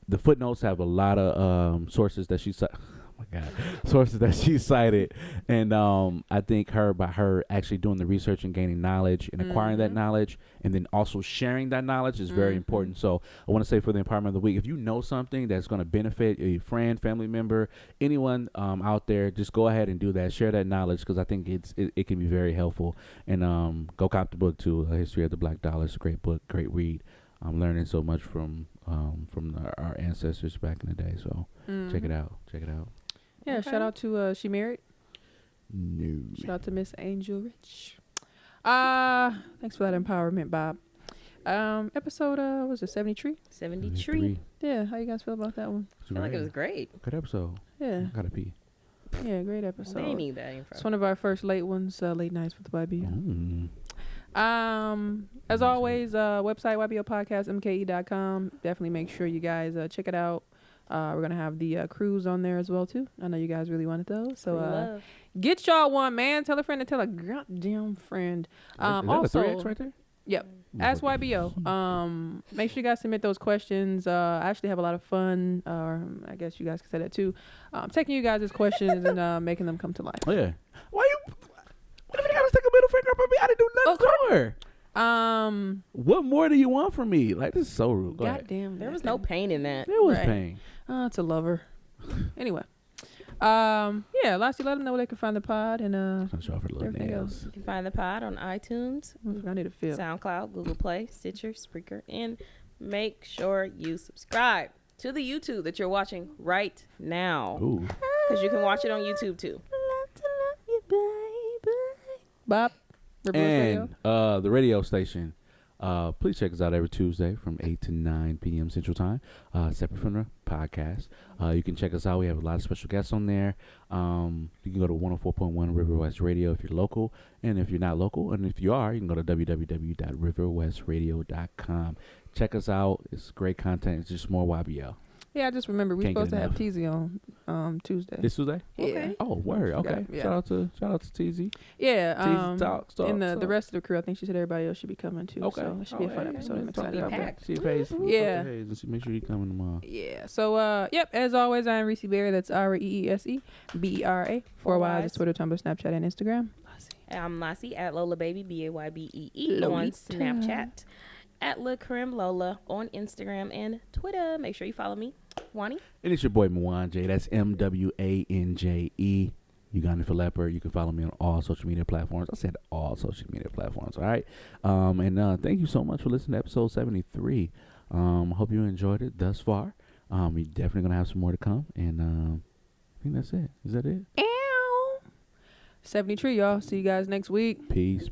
the footnotes have a lot of sources that she cited. Oh my God, sources that she cited. And I think by her actually doing the research and gaining knowledge and acquiring that knowledge, and then also sharing that knowledge is very important. So I want to say, for the empowerment of the week, if you know something that's going to benefit a friend, family member, anyone out there, just go ahead and do that. Share that knowledge, because I think it can be very helpful. And go cop the book too, A History of the Black Dollar. It's a great book, great read. I'm learning so much from our ancestors back in the day. So check it out. Yeah, shout out to she married. No. Shout out to Miss Angel Rich. Thanks for that empowerment, Bob. Episode was it 73? 73. Yeah, how you guys feel about that one? I feel like it was great. Good episode. Yeah. Gotta pee. Yeah, great episode. They need that info. It's one of our first late ones, late nights with the YBO. Mm. As always, website ybopodcastmke.com. Definitely make sure you guys check it out. We're gonna have the cruise on there as well too. I know you guys really wanted those, so get y'all one, man. Tell a friend to tell a goddamn friend. Is that Also, a 3X right there? Yep. Ask YBO. Make sure you guys submit those questions. I actually have a lot of fun, or I guess you guys can say that too. Taking you guys' questions and making them come to life. Oh yeah. Why you? What if you gotta stick a middle finger up at me? I didn't do nothing to her. What more do you want from me? Like, this is so rude. Go ahead. Goddamn. There was no pain in that. There was Right. pain. It's a lover. Anyway. Yeah, Lassie, let them know where they can find the pod and Let's show off her little everything nails. else. You can find the pod on iTunes, I need a feel. SoundCloud, Google Play, Stitcher, Spreaker, and make sure you subscribe to the YouTube that you're watching right now, Ooh. because you can watch it on YouTube too. Bob. And the radio station. Please check us out every Tuesday from 8 to 9 p.m. Central Time, separate from the podcast. You can check us out. We have a lot of special guests on there. You can go to 104.1 River West Radio if you're local. And if you're not local, and if you are, you can go to www.riverwestradio.com. Check us out. It's great content. It's just more YBL. Yeah, I just remember we're Can't supposed get to have enough. TZ on Tuesday. This Tuesday? Yeah. Okay. Oh, word. Okay. Yeah. Shout out to TZ. Yeah. Talk. And the rest of the crew, I think she said everybody else should be coming too. Okay. So it should be a fun episode. I'm excited about that. packed. See Hayes. Yeah. And see, make sure you come tomorrow. Yeah. So, yep. As always, I am Reese Berry. That's REESE BERA. 4 Ys. It's Twitter, Tumblr, Snapchat, and Instagram. I'm Lassie at Lola Baby BAYBEE on Lolita. Snapchat. At La Creme Lola on Instagram and Twitter. Make sure you follow me, Wani. And it's your boy Mwanje. That's MWANJE. Uganda for Leopard. You can follow me on all social media platforms. I said all social media platforms. All right. And thank you so much for listening to episode 73. Hope you enjoyed it thus far. We're definitely gonna have some more to come. And I think that's it. Is that it? Ow. 73, y'all. See you guys next week. Peace.